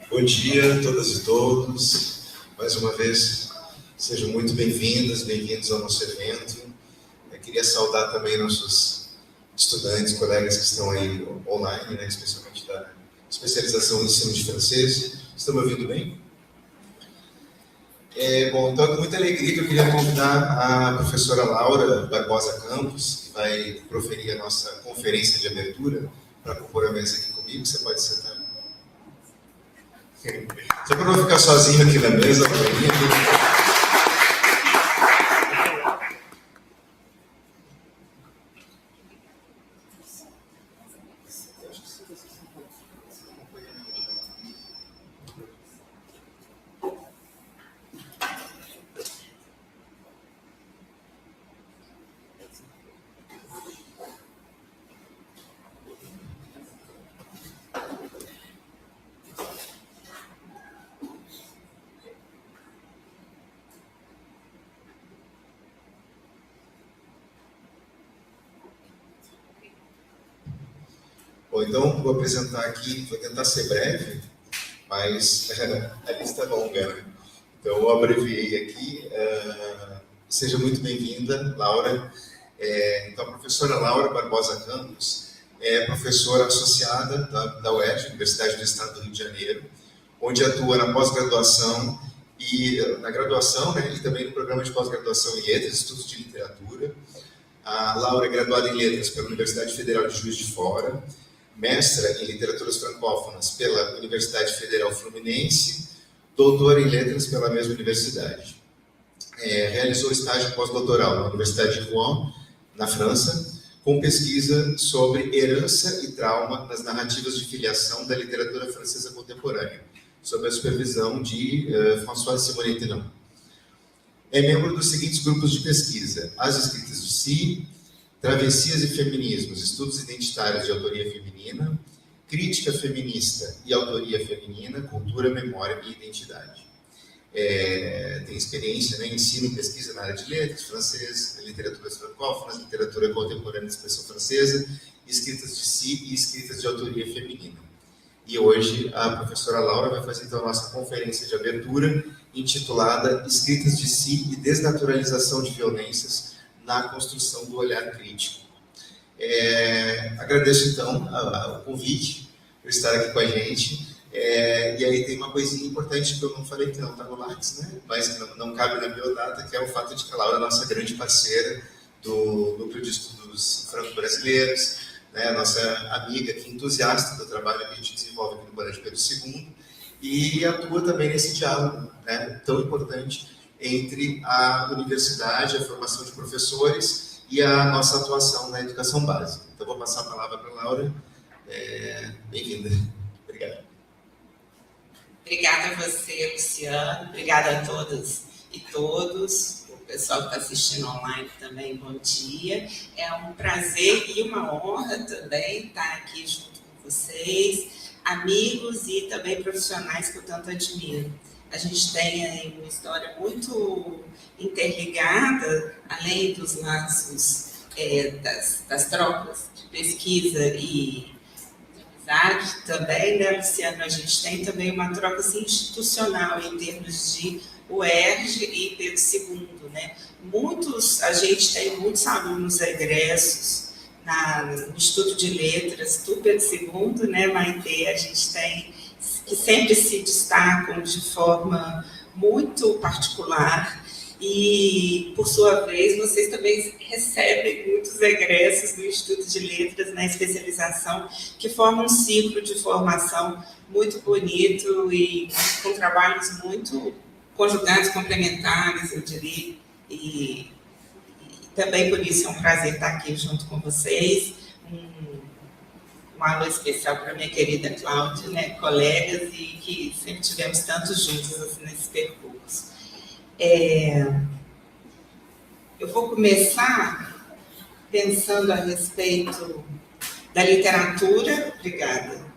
Bom dia a todas e todos. Mais uma vez, sejam muito bem-vindas, bem-vindos ao nosso evento. Eu queria saudar também nossos estudantes, colegas que estão aí online, né, especialmente da especialização em ensino de francês. Estão me ouvindo bem? Bom, então, com muita alegria que eu queria convidar a professora Laura Barbosa Campos, que vai proferir a nossa conferência de abertura, para compor a mesa aqui comigo. Você pode sentar. Só para não ficar sozinho aqui na mesa, Bom, então vou apresentar aqui, vou tentar ser breve, mas a lista é longa, né? Então eu abreviei aqui. Seja muito bem-vinda, Laura. Então, a professora Laura Barbosa Campos é professora associada da UERJ, Universidade do Estado do Rio de Janeiro, onde atua na pós-graduação e na graduação, né, e também no programa de pós-graduação em Letras, Estudos de Literatura. A Laura é graduada em Letras pela Universidade Federal de Juiz de Fora, mestra em Literaturas Francófonas pela Universidade Federal Fluminense, doutora em Letras pela mesma universidade. Realizou estágio pós-doutoral na Universidade de Rouen, na França, com pesquisa sobre herança e trauma nas narrativas de filiação da literatura francesa contemporânea, sob a supervisão de Françoise Simonet-Henon. É membro dos seguintes grupos de pesquisa: As Escritas de Si, Travessias e Feminismos, Estudos Identitários de Autoria Feminina, Crítica Feminista e Autoria Feminina, Cultura, Memória e Identidade. Tem experiência, né, em ensino e pesquisa na área de letras, francês, literaturas francófonas, literatura contemporânea de expressão francesa, escritas de si e escritas de autoria feminina. E hoje a professora Laura vai fazer então a nossa conferência de abertura, intitulada Escritas de Si e Desnaturalização de Violências na Construção do Olhar Crítico. Agradeço então o convite por estar aqui com a gente. E aí tem uma coisinha importante que eu não falei, que não está no Lattes, né? Mas que não cabe na biodata, que é o fato de que a Laura é a nossa grande parceira do Núcleo de Estudos Franco-Brasileiros, né? Nossa amiga aqui, entusiasta do trabalho que a gente desenvolve aqui no Colégio Pedro II, e atua também nesse diálogo, né, tão importante entre a universidade, a formação de professores e a nossa atuação na educação básica. Então, vou passar a palavra para a Laura. Bem-vinda. Obrigado. Obrigada a você, Luciano. Obrigada a todas e todos. O pessoal que está assistindo online também, bom dia. É um prazer e uma honra também estar aqui junto com vocês, amigos e também profissionais que eu tanto admiro. A gente tem aí uma história muito interligada, além dos laços das trocas de pesquisa e também, né, Luciano? A gente tem também uma troca assim, institucional em termos de UERJ e Pedro II, né? A gente tem muitos alunos egressos no Instituto de Letras do Pedro II, né, Maitê? A gente tem que sempre se destacam de forma muito particular. E, por sua vez, vocês também recebem muitos egressos do Instituto de Letras na especialização, que formam um ciclo de formação muito bonito e com trabalhos muito conjugados, complementares, eu diria. E também por isso é um prazer estar aqui junto com vocês. Um alô especial para minha querida Cláudia, né, colegas, e que sempre tivemos tanto juntos assim, nesse percurso. Eu vou começar pensando a respeito da literatura,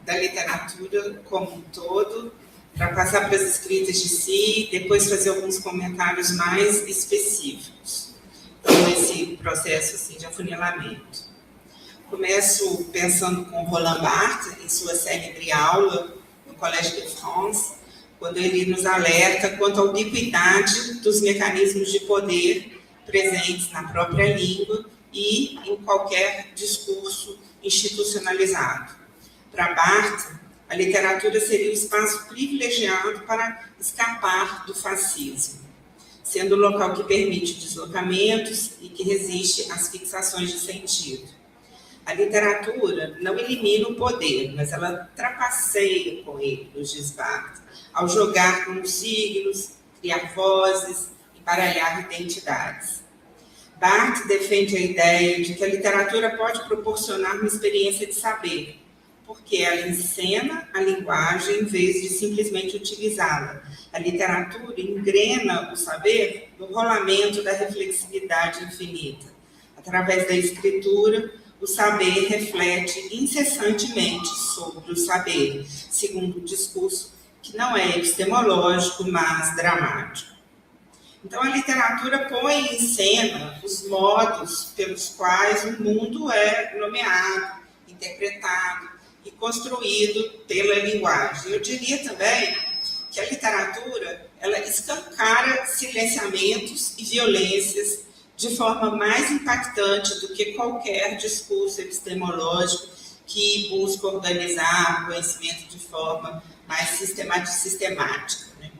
da literatura como um todo, para passar para as escritas de si e depois fazer alguns comentários mais específicos. Então, nesse processo assim, de afunilamento. Começo pensando com Roland Barthes, em sua célebre aula, Collège de France, quando ele nos alerta quanto à ubiquidade dos mecanismos de poder presentes na própria língua e em qualquer discurso institucionalizado. Para Barthes, a literatura seria o espaço privilegiado para escapar do fascismo, sendo o local que permite deslocamentos e que resiste às fixações de sentido. A literatura não elimina o poder, mas ela trapaceia com ele, nos diz Barthes, ao jogar com os signos, criar vozes, embaralhar identidades. Barthes defende a ideia de que a literatura pode proporcionar uma experiência de saber, porque ela encena a linguagem em vez de simplesmente utilizá-la. A literatura engrena o saber no rolamento da reflexividade infinita. Através da escritura, o saber reflete incessantemente sobre o saber, segundo o discurso que não é epistemológico, mas dramático. Então, a literatura põe em cena os modos pelos quais o mundo é nomeado, interpretado e construído pela linguagem. Eu diria também que a literatura, ela escancara silenciamentos e violências de forma mais impactante do que qualquer discurso epistemológico que busca organizar o conhecimento de forma mais sistemática. Né?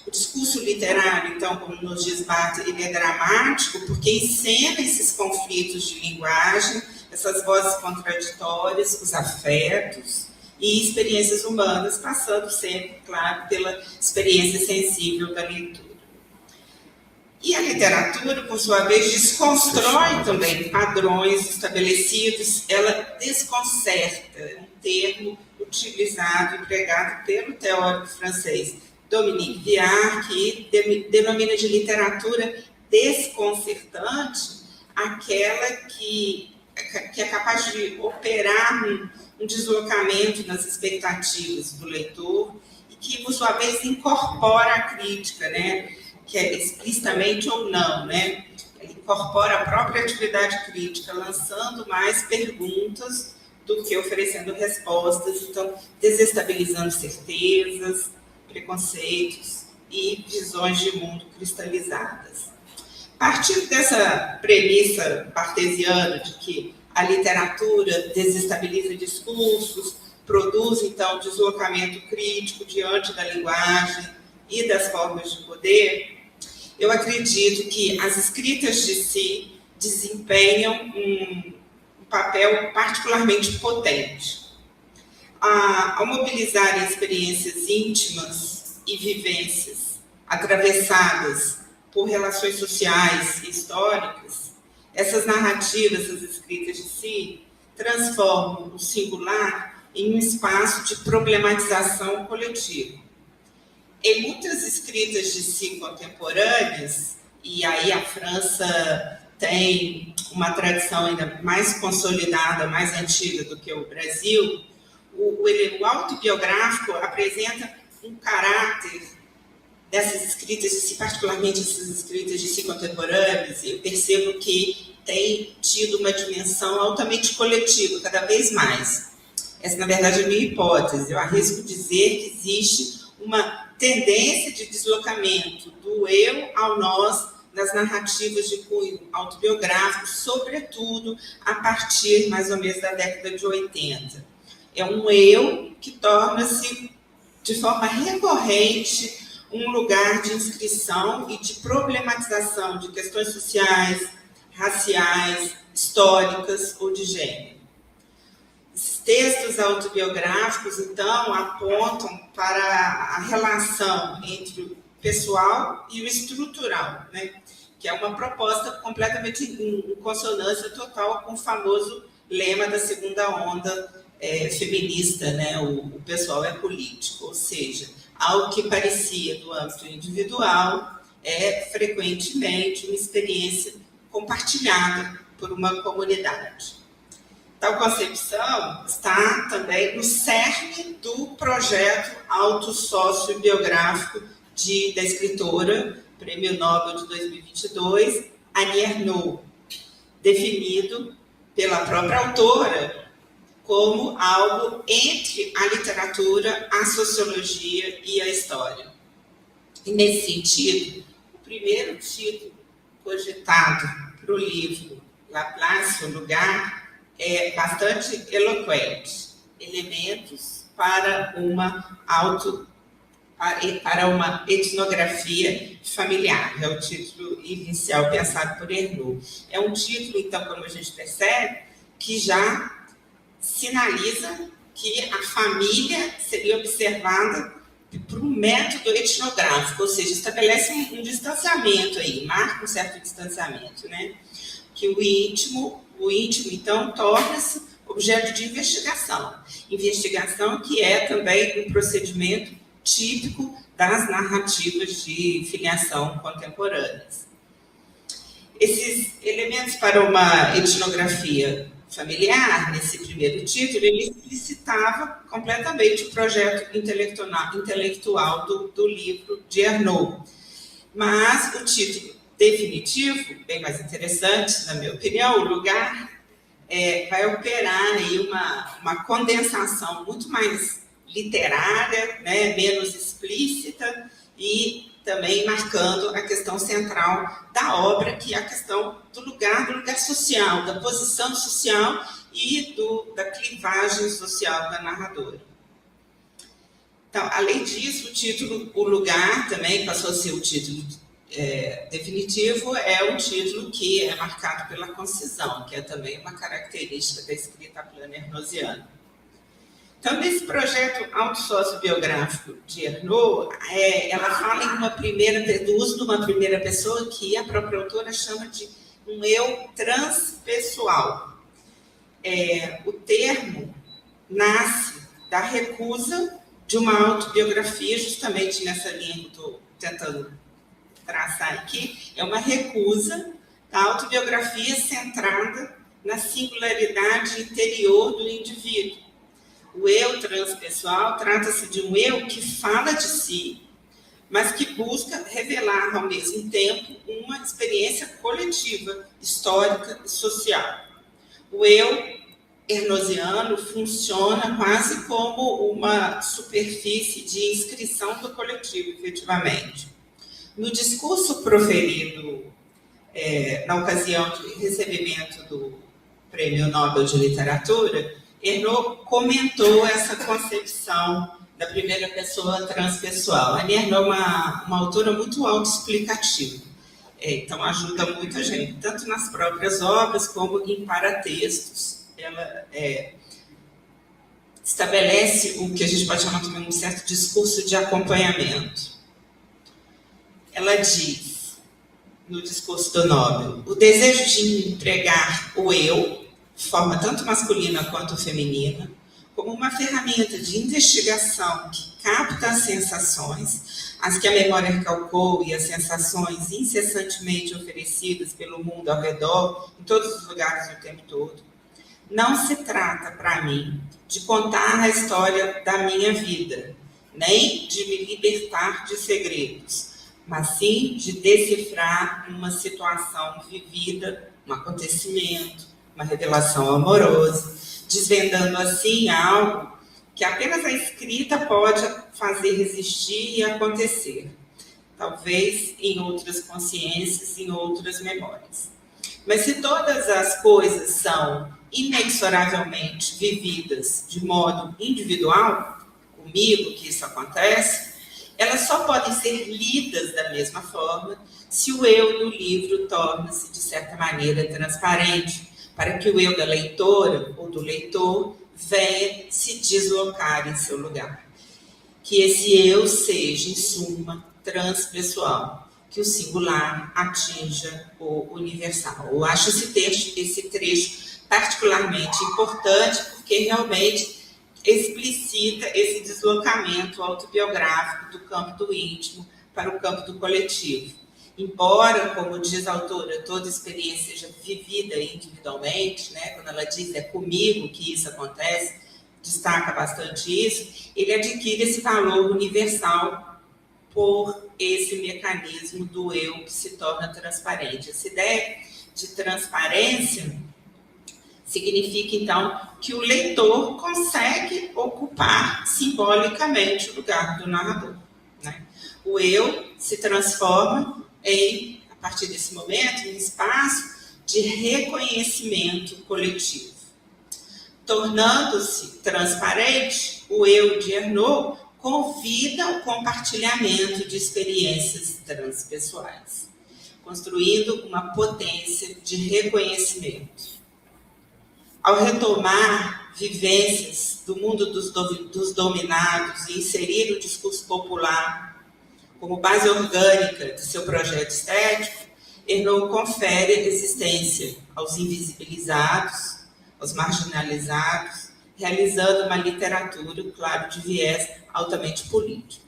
O discurso literário, então, como nos diz Barthes, ele é dramático porque encena esses conflitos de linguagem, essas vozes contraditórias, os afetos e experiências humanas, passando sempre, claro, pela experiência sensível da leitura. E a literatura, por sua vez, desconstrói também padrões estabelecidos, ela desconcerta, um termo utilizado, empregado pelo teórico francês Dominique Viard, que denomina de literatura desconcertante aquela que é capaz de operar um deslocamento nas expectativas do leitor e que, por sua vez, incorpora a crítica, né? Que é explicitamente ou não, né? Ele incorpora a própria atividade crítica, lançando mais perguntas do que oferecendo respostas, então desestabilizando certezas, preconceitos e visões de mundo cristalizadas. Partindo dessa premissa barthesiana de que a literatura desestabiliza discursos, produz, então, deslocamento crítico diante da linguagem e das formas de poder, eu acredito que as escritas de si desempenham um papel particularmente potente. Ao mobilizarem experiências íntimas e vivências atravessadas por relações sociais e históricas, essas narrativas, essas escritas de si, transformam o singular em um espaço de problematização coletiva. Em muitas escritas de si contemporâneas, e aí a França tem uma tradição ainda mais consolidada, mais antiga do que o Brasil, o autobiográfico apresenta um caráter dessas escritas de si, particularmente essas escritas de si contemporâneas, eu percebo que tem tido uma dimensão altamente coletiva, cada vez mais. Essa, na verdade, é a minha hipótese. Eu arrisco dizer que existe uma tendência de deslocamento do eu ao nós nas narrativas de cunho autobiográfico, sobretudo a partir, mais ou menos, da década de 80. É um eu que torna-se, de forma recorrente, um lugar de inscrição e de problematização de questões sociais, raciais, históricas ou de gênero. Esses textos autobiográficos, então, apontam para a relação entre o pessoal e o estrutural, né? Que é uma proposta completamente em consonância total com o famoso lema da segunda onda feminista, né? O pessoal é político, ou seja, algo que parecia do âmbito individual é frequentemente uma experiência compartilhada por uma comunidade. Tal concepção está também no cerne do projeto autossociobiográfico da escritora, Prêmio Nobel de 2022, Annie Ernaux, definido pela própria autora como algo entre a literatura, a sociologia e a história. E, nesse sentido, o primeiro título cogitado para o livro Laplace, o Lugar, é bastante eloquente. Elementos para uma etnografia familiar. É o título inicial pensado por Ernaux. É um título, então, como a gente percebe, que já sinaliza que a família seria observada por um método etnográfico, ou seja, estabelece um distanciamento aí, marca um certo distanciamento, né? Que o íntimo, então, torna-se objeto de investigação. Investigação que é também um procedimento típico das narrativas de filiação contemporâneas. Esses elementos para uma etnografia familiar, nesse primeiro título, ele explicitava completamente o projeto intelectual do livro de Ernaux. Mas o título definitivo, bem mais interessante, na minha opinião, O Lugar, vai operar aí uma condensação muito mais literária, né, menos explícita, e também marcando a questão central da obra, que é a questão do lugar social, da posição social e da clivagem social da narradora. Então, além disso, o título O Lugar também passou a ser o título definitivo, é um título que é marcado pela concisão, que é também uma característica da escrita plana ernausiana. Então, nesse projeto autossociobiográfico de Ernaux, ela fala do uso de uma primeira pessoa que a própria autora chama de um eu transpessoal. O termo nasce da recusa de uma autobiografia, justamente nessa linha que estou tentando traçar aqui, é uma recusa da autobiografia centrada na singularidade interior do indivíduo. O eu transpessoal trata-se de um eu que fala de si, mas que busca revelar, ao mesmo tempo, uma experiência coletiva, histórica e social. O eu ernausiano funciona quase como uma superfície de inscrição do coletivo, efetivamente. No discurso proferido na ocasião de recebimento do Prêmio Nobel de Literatura, Ernaux comentou essa concepção da primeira pessoa transpessoal. A Ernaux é uma autora muito autoexplicativa, então ajuda muita gente, tanto nas próprias obras como em paratextos. Ela estabelece o que a gente pode chamar também um certo discurso de acompanhamento. Ela diz, no discurso do Nobel, o desejo de entregar o eu, de forma tanto masculina quanto feminina, como uma ferramenta de investigação que capta as sensações, as que a memória recalcou e as sensações incessantemente oferecidas pelo mundo ao redor, em todos os lugares o tempo todo. Não se trata, para mim, de contar a história da minha vida, nem de me libertar de segredos, mas sim de decifrar uma situação vivida, um acontecimento, uma revelação amorosa, desvendando assim algo que apenas a escrita pode fazer resistir e acontecer, talvez em outras consciências, em outras memórias. Mas se todas as coisas são inexoravelmente vividas de modo individual, comigo que isso acontece, elas só podem ser lidas da mesma forma se o eu do livro torna-se, de certa maneira, transparente, para que o eu da leitora ou do leitor venha se deslocar em seu lugar. Que esse eu seja, em suma, transpessoal, que o singular atinja o universal. Eu acho esse trecho particularmente importante, porque realmente explicita esse deslocamento autobiográfico do campo do íntimo para o campo do coletivo. Embora, como diz a autora, toda experiência seja vivida individualmente, né? Quando ela diz é comigo que isso acontece, destaca bastante isso, ele adquire esse valor universal por esse mecanismo do eu que se torna transparente. Essa ideia de transparência Significa, então, que o leitor consegue ocupar simbolicamente o lugar do narrador, né? O eu se transforma a partir desse momento, em um espaço de reconhecimento coletivo. Tornando-se transparente, o eu de Ernaux convida ao compartilhamento de experiências transpessoais, construindo uma potência de reconhecimento. Ao retomar vivências do mundo dos dominados e inserir o discurso popular como base orgânica de seu projeto estético, Ernaux confere existência aos invisibilizados, aos marginalizados, realizando uma literatura, claro, de viés altamente político.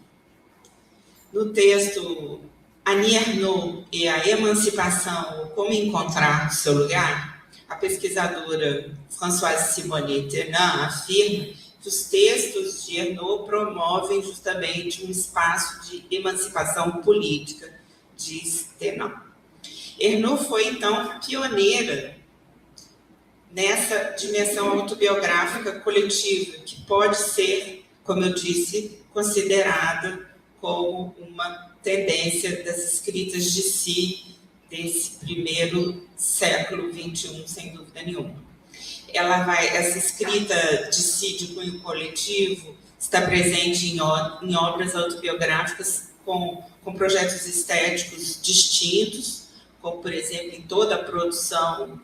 No texto Annie Ernaux e a emancipação, ou como encontrar o seu lugar, a pesquisadora Françoise Simonet Tenin afirma que os textos de Ernaux promovem justamente um espaço de emancipação política, diz Tenin. Ernaux foi, então, pioneira nessa dimensão autobiográfica coletiva, que pode ser, como eu disse, considerada como uma tendência das escritas de si desse primeiro século XXI, sem dúvida nenhuma. Essa escrita de si de cunho coletivo está presente em obras autobiográficas com projetos estéticos distintos, como, por exemplo, em toda a produção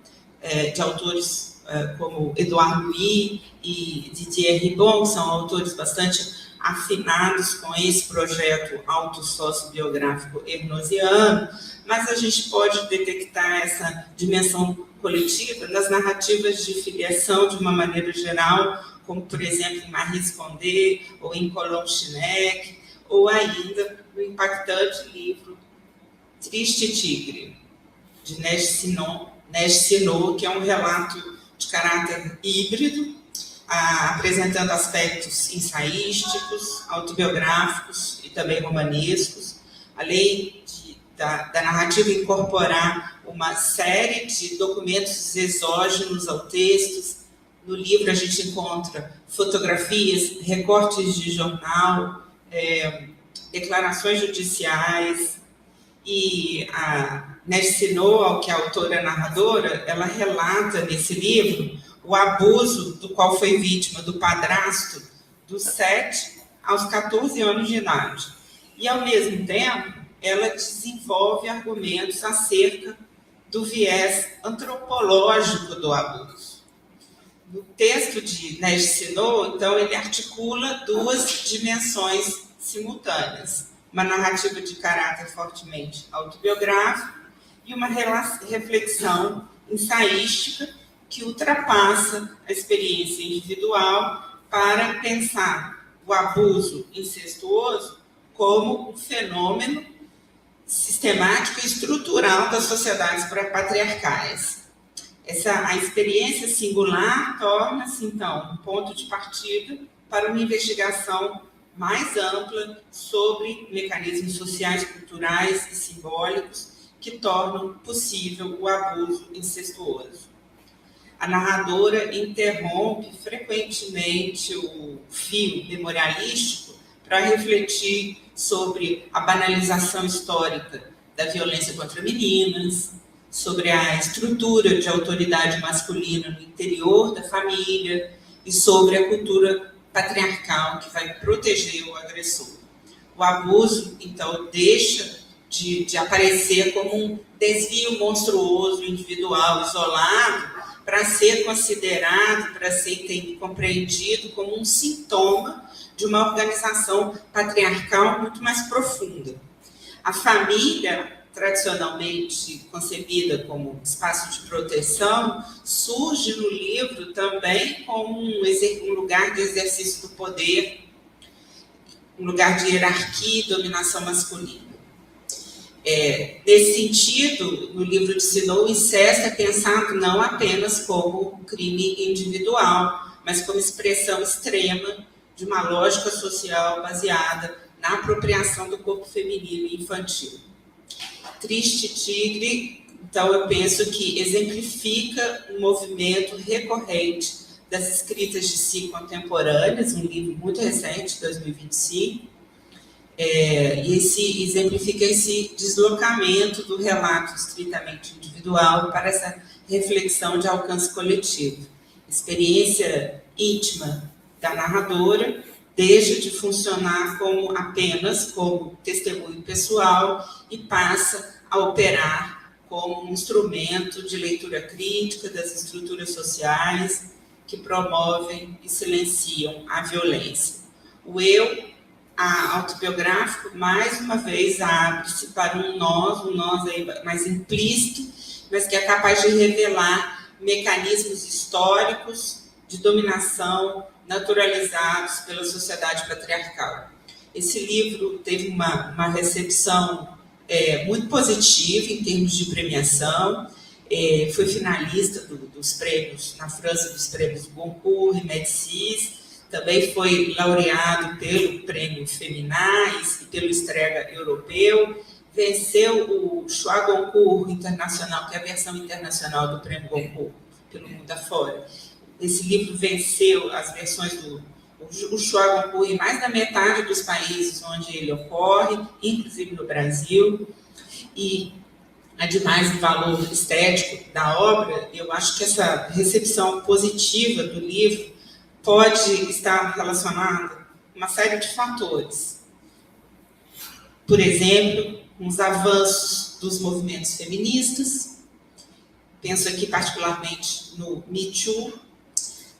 de autores como Edouard Louis e Didier Ribon, que são autores bastante afinados com esse projeto autossociobiográfico ernausiano, mas a gente pode detectar essa dimensão coletiva nas narrativas de filiação de uma maneira geral, como, por exemplo, em Marie Condé, ou em Colomb-Schneck, ou ainda no impactante livro Triste Tigre, de Neige Sinaud, que é um relato de caráter híbrido, apresentando aspectos ensaísticos, autobiográficos e também romanescos, além da narrativa incorporar uma série de documentos exógenos ao texto. No livro a gente encontra fotografias, recortes de jornal, declarações judiciais, e a Neige Sinaud, que é a autora narradora, ela relata nesse livro o abuso do qual foi vítima do padrasto dos 7 aos 14 anos de idade. E, ao mesmo tempo, ela desenvolve argumentos acerca do viés antropológico do abuso. No texto de Neige Sinaud, então, ele articula duas dimensões simultâneas: uma narrativa de caráter fortemente autobiográfico e uma reflexão ensaística que ultrapassa a experiência individual para pensar o abuso incestuoso como um fenômeno sistemático e estrutural das sociedades patriarcais. A experiência singular torna-se, então, um ponto de partida para uma investigação mais ampla sobre mecanismos sociais, culturais e simbólicos que tornam possível o abuso incestuoso. A narradora interrompe frequentemente o fio memorialístico para refletir sobre a banalização histórica da violência contra meninas, sobre a estrutura de autoridade masculina no interior da família e sobre a cultura patriarcal que vai proteger o agressor. O abuso, então, deixa de aparecer como um desvio monstruoso, individual, isolado, para ser considerado, para ser compreendido como um sintoma de uma organização patriarcal muito mais profunda. A família, tradicionalmente concebida como espaço de proteção, surge no livro também como um lugar de exercício do poder, um lugar de hierarquia e dominação masculina. Nesse sentido, no livro de Sinaud, o incesto é pensado não apenas como crime individual, mas como expressão extrema de uma lógica social baseada na apropriação do corpo feminino e infantil. Triste Tigre Então, eu penso que exemplifica um movimento recorrente das escritas de si contemporâneas, um livro muito recente, de 2025, e exemplifica esse deslocamento do relato estritamente individual para essa reflexão de alcance coletivo. Experiência íntima da narradora deixa de funcionar apenas como testemunho pessoal e passa a operar como um instrumento de leitura crítica das estruturas sociais que promovem e silenciam a violência. O eu autobiográfico, mais uma vez, abre-se para um nós aí mais implícito, mas que é capaz de revelar mecanismos históricos de dominação naturalizados pela sociedade patriarcal. Esse livro teve uma recepção muito positiva em termos de premiação, foi finalista dos prêmios, na França, dos prêmios Goncourt e Médicis, também foi laureado pelo Prêmio Feminais e pelo Strega Europeu, venceu o Choix Goncourt Internacional, que é a versão internacional do Prêmio Goncourt, pelo mundo afora. Esse livro venceu as versões do Choix Goncourt em mais da metade dos países onde ele ocorre, inclusive no Brasil. E, ademais do valor estético da obra, eu acho que essa recepção positiva do livro pode estar relacionada a uma série de fatores. Por exemplo, os avanços dos movimentos feministas, penso aqui particularmente no Me Too,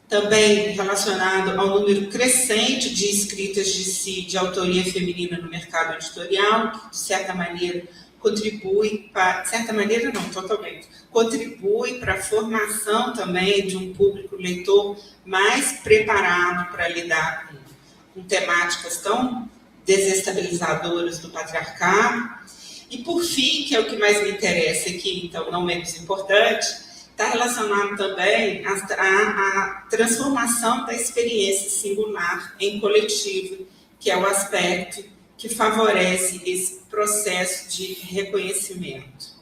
também relacionado ao número crescente de escritas de si de autoria feminina no mercado editorial, que, de certa maneira, contribui para, de certa maneira não, totalmente, contribui para a formação também de um público leitor mais preparado para lidar com temáticas tão desestabilizadoras do patriarcado. E, por fim, que é o que mais me interessa aqui, então não menos importante, está relacionado também à transformação da experiência singular em coletivo, que é o aspecto que favorece esse processo de reconhecimento.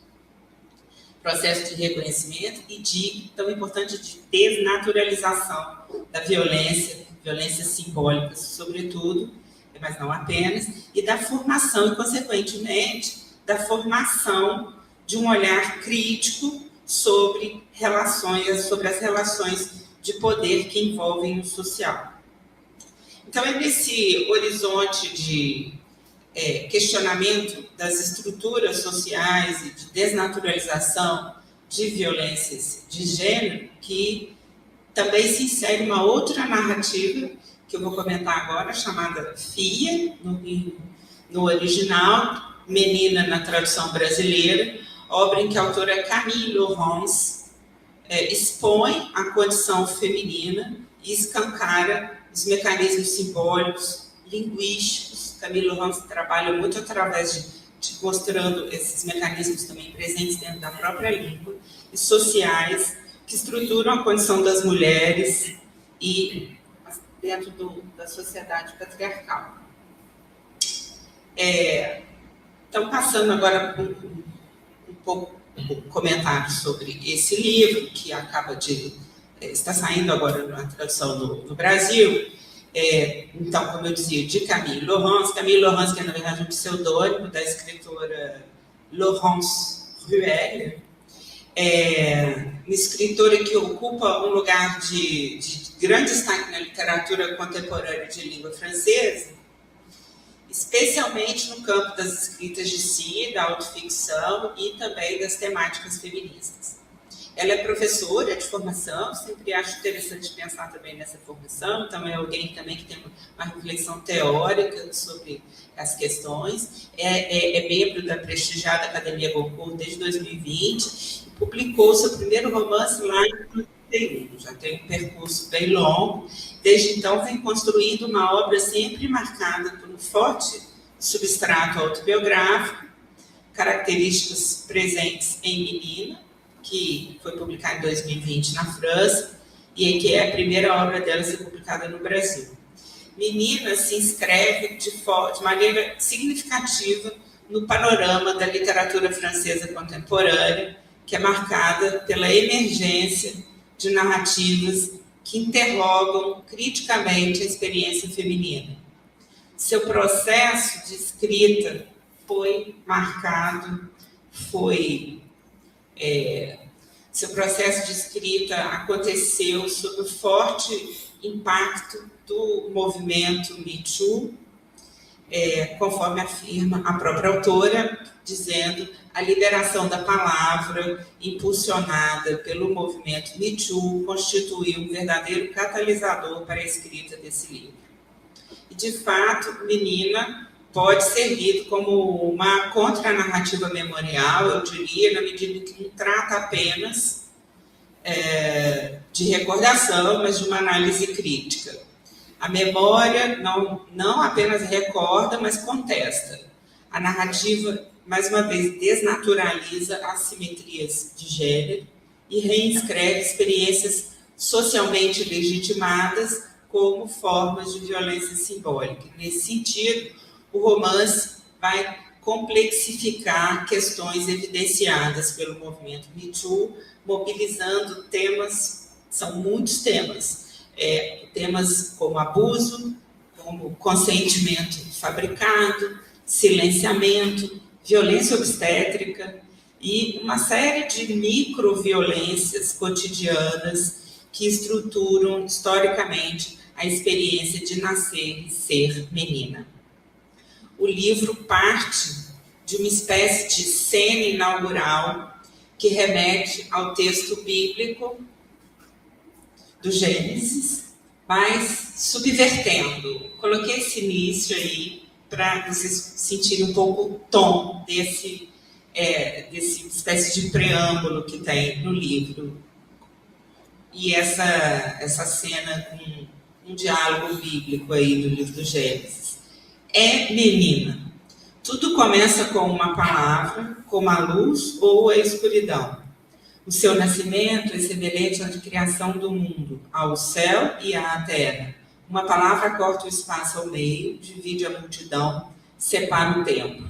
Processo de reconhecimento e tão importante, de desnaturalização da violência, violência simbólica, sobretudo, mas não apenas, e da formação, e, consequentemente, da formação de um olhar crítico sobre as relações de poder que envolvem o social. Então, é nesse horizonte de questionamento das estruturas sociais e de desnaturalização de violências de gênero que também se insere uma outra narrativa que eu vou comentar agora, chamada Fia, no original, Menina na tradução brasileira, obra em que a autora Camille Laurence expõe a condição feminina e escancara os mecanismos simbólicos, linguísticos. Camille Laurence trabalha muito através de mostrando esses mecanismos também presentes dentro da própria língua, e sociais, que estruturam a condição das mulheres e dentro da sociedade patriarcal. Então, passando agora um pouco comentário sobre esse livro, que acaba de... está saindo agora na tradução no Brasil. Então, como eu dizia, de Camille Laurence, que é, na verdade, um pseudônimo da escritora Laurence Ruelle, uma escritora que ocupa um lugar de grande destaque na literatura contemporânea de língua francesa, especialmente no campo das escritas de si, da autoficção e também das temáticas feministas. Ela é professora de formação, sempre acho interessante pensar também nessa formação, então é alguém também que tem uma reflexão teórica sobre as questões, é membro da prestigiada Academia Goncourt desde 2020, e publicou seu primeiro romance lá em 2021, já tem um percurso bem longo, desde então vem construindo uma obra sempre marcada por um forte substrato autobiográfico, características presentes em Menina, que foi publicada em 2020 na França, e que é a primeira obra dela a ser publicada no Brasil. Menina se inscreve de maneira significativa no panorama da literatura francesa contemporânea, que é marcada pela emergência de narrativas que interrogam criticamente a experiência feminina. Seu processo de escrita foi marcado, seu processo de escrita aconteceu sob o forte impacto do movimento Me Too, conforme afirma a própria autora, dizendo a liberação da palavra impulsionada pelo movimento Me Too constituiu um verdadeiro catalisador para a escrita desse livro. E, de fato, Menina pode ser lido como uma contranarrativa memorial, eu diria, na medida que não trata apenas de recordação, mas de uma análise crítica. A memória não apenas recorda, mas contesta. A narrativa, mais uma vez, desnaturaliza assimetrias de gênero e reescreve experiências socialmente legitimadas como formas de violência simbólica. Nesse sentido, o romance vai complexificar questões evidenciadas pelo movimento Me Too, mobilizando temas, são muitos temas, temas como abuso, como consentimento fabricado, silenciamento, violência obstétrica e uma série de microviolências cotidianas que estruturam historicamente a experiência de nascer e ser menina. O livro parte de uma espécie de cena inaugural que remete ao texto bíblico do Gênesis, mas subvertendo. Coloquei esse início aí para vocês sentirem um pouco o tom desse espécie de preâmbulo que tem no livro. E essa cena com um diálogo bíblico aí do livro do Gênesis. É menina. Tudo começa com uma palavra, como a luz ou a escuridão. O seu nascimento é semelhante à criação do mundo, ao céu e à terra. Uma palavra corta o espaço ao meio, divide a multidão, separa o tempo.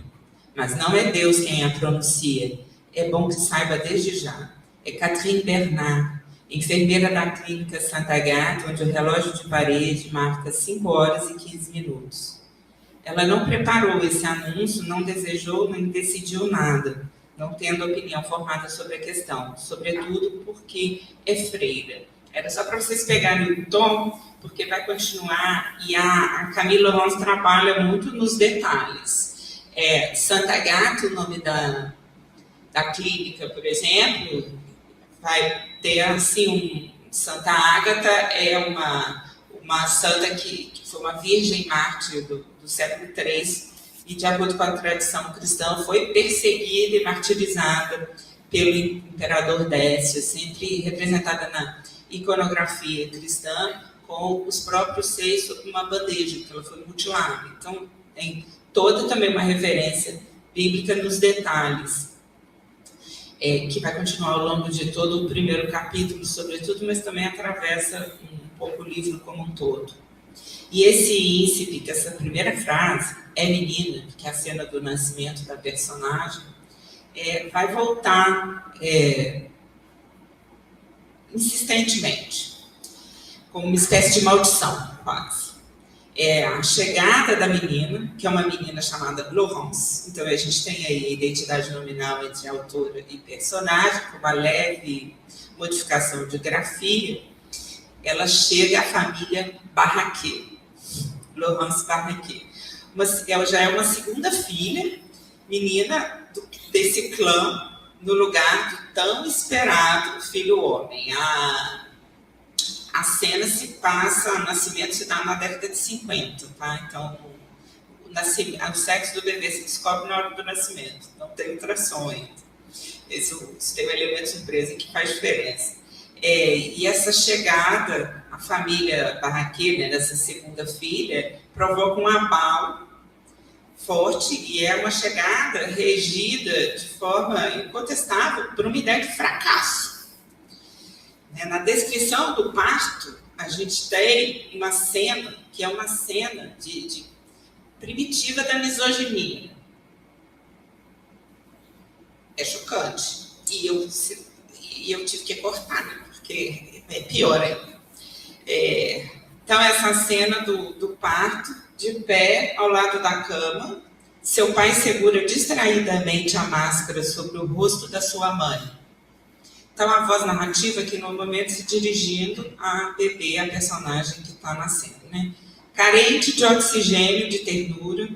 Mas não é Deus quem a pronuncia. É bom que saiba desde já. É Catherine Bernard, enfermeira da clínica Santa Agatha, onde o relógio de parede marca 5 horas e 15 minutos. Ela não preparou esse anúncio, não desejou, nem decidiu nada, não tendo opinião formada sobre a questão, sobretudo porque é freira. Era só para vocês pegarem o tom, porque vai continuar, e a Camille Laurence trabalha muito nos detalhes. Santa Agatha, o nome da clínica, por exemplo, vai ter assim, Santa Ágata é uma santa que foi uma virgem mártir do século III, e, de acordo com a tradição cristã, foi perseguida e martirizada pelo imperador Décio, sempre representada na iconografia cristã, com os próprios seios sobre uma bandeja, que ela foi mutilada. Então, tem toda também uma referência bíblica nos detalhes, que vai continuar ao longo de todo o primeiro capítulo, sobretudo, mas também atravessa um pouco o livro como um todo. E esse íncipe, essa primeira frase, é menina, que é a cena do nascimento da personagem, vai voltar insistentemente, como uma espécie de maldição, quase. A chegada da menina, que é uma menina chamada Laurence. Então, a gente tem aí a identidade nominal entre autora e personagem, com uma leve modificação de grafia. Ela chega à família Barraquet, Laurence Barraquet. Ela já é uma segunda filha, menina desse clã, no lugar do tão esperado filho homem. A cena se passa, o nascimento se dá na década de 50, tá? Então, o sexo do bebê se descobre na hora do nascimento, não tem ultrassom ainda. Isso tem um elemento surpresa que faz diferença. E essa chegada, a família Barraquet, né, dessa segunda filha, provoca um abalo forte, e é uma chegada regida de forma incontestável por uma ideia de fracasso. Na descrição do parto, a gente tem uma cena que é uma cena de primitiva da misoginia. É chocante. E eu e eu tive que cortar, né, porque é pior ainda. Então, essa cena do parto, de pé ao lado da cama, seu pai segura distraidamente a máscara sobre o rosto da sua mãe. Então, a voz narrativa aqui no momento se dirigindo a bebê, a personagem que está nascendo, né? Carente de oxigênio, de ternura,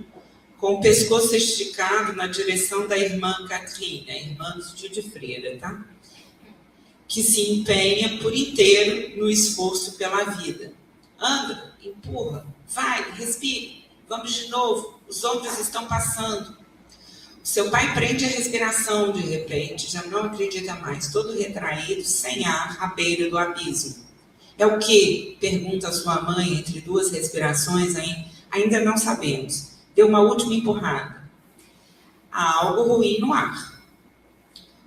com o pescoço esticado na direção da irmã Catherine, a irmã do tio de Freira, tá? Que se empenha por inteiro no esforço pela vida. Anda, empurra, vai, respire, vamos de novo, os ombros estão passando. Seu pai prende a respiração de repente, já não acredita mais, todo retraído, sem ar, à beira do abismo. É o quê? Pergunta sua mãe entre duas respirações, ainda não sabemos. Deu uma última empurrada. Há algo ruim no ar.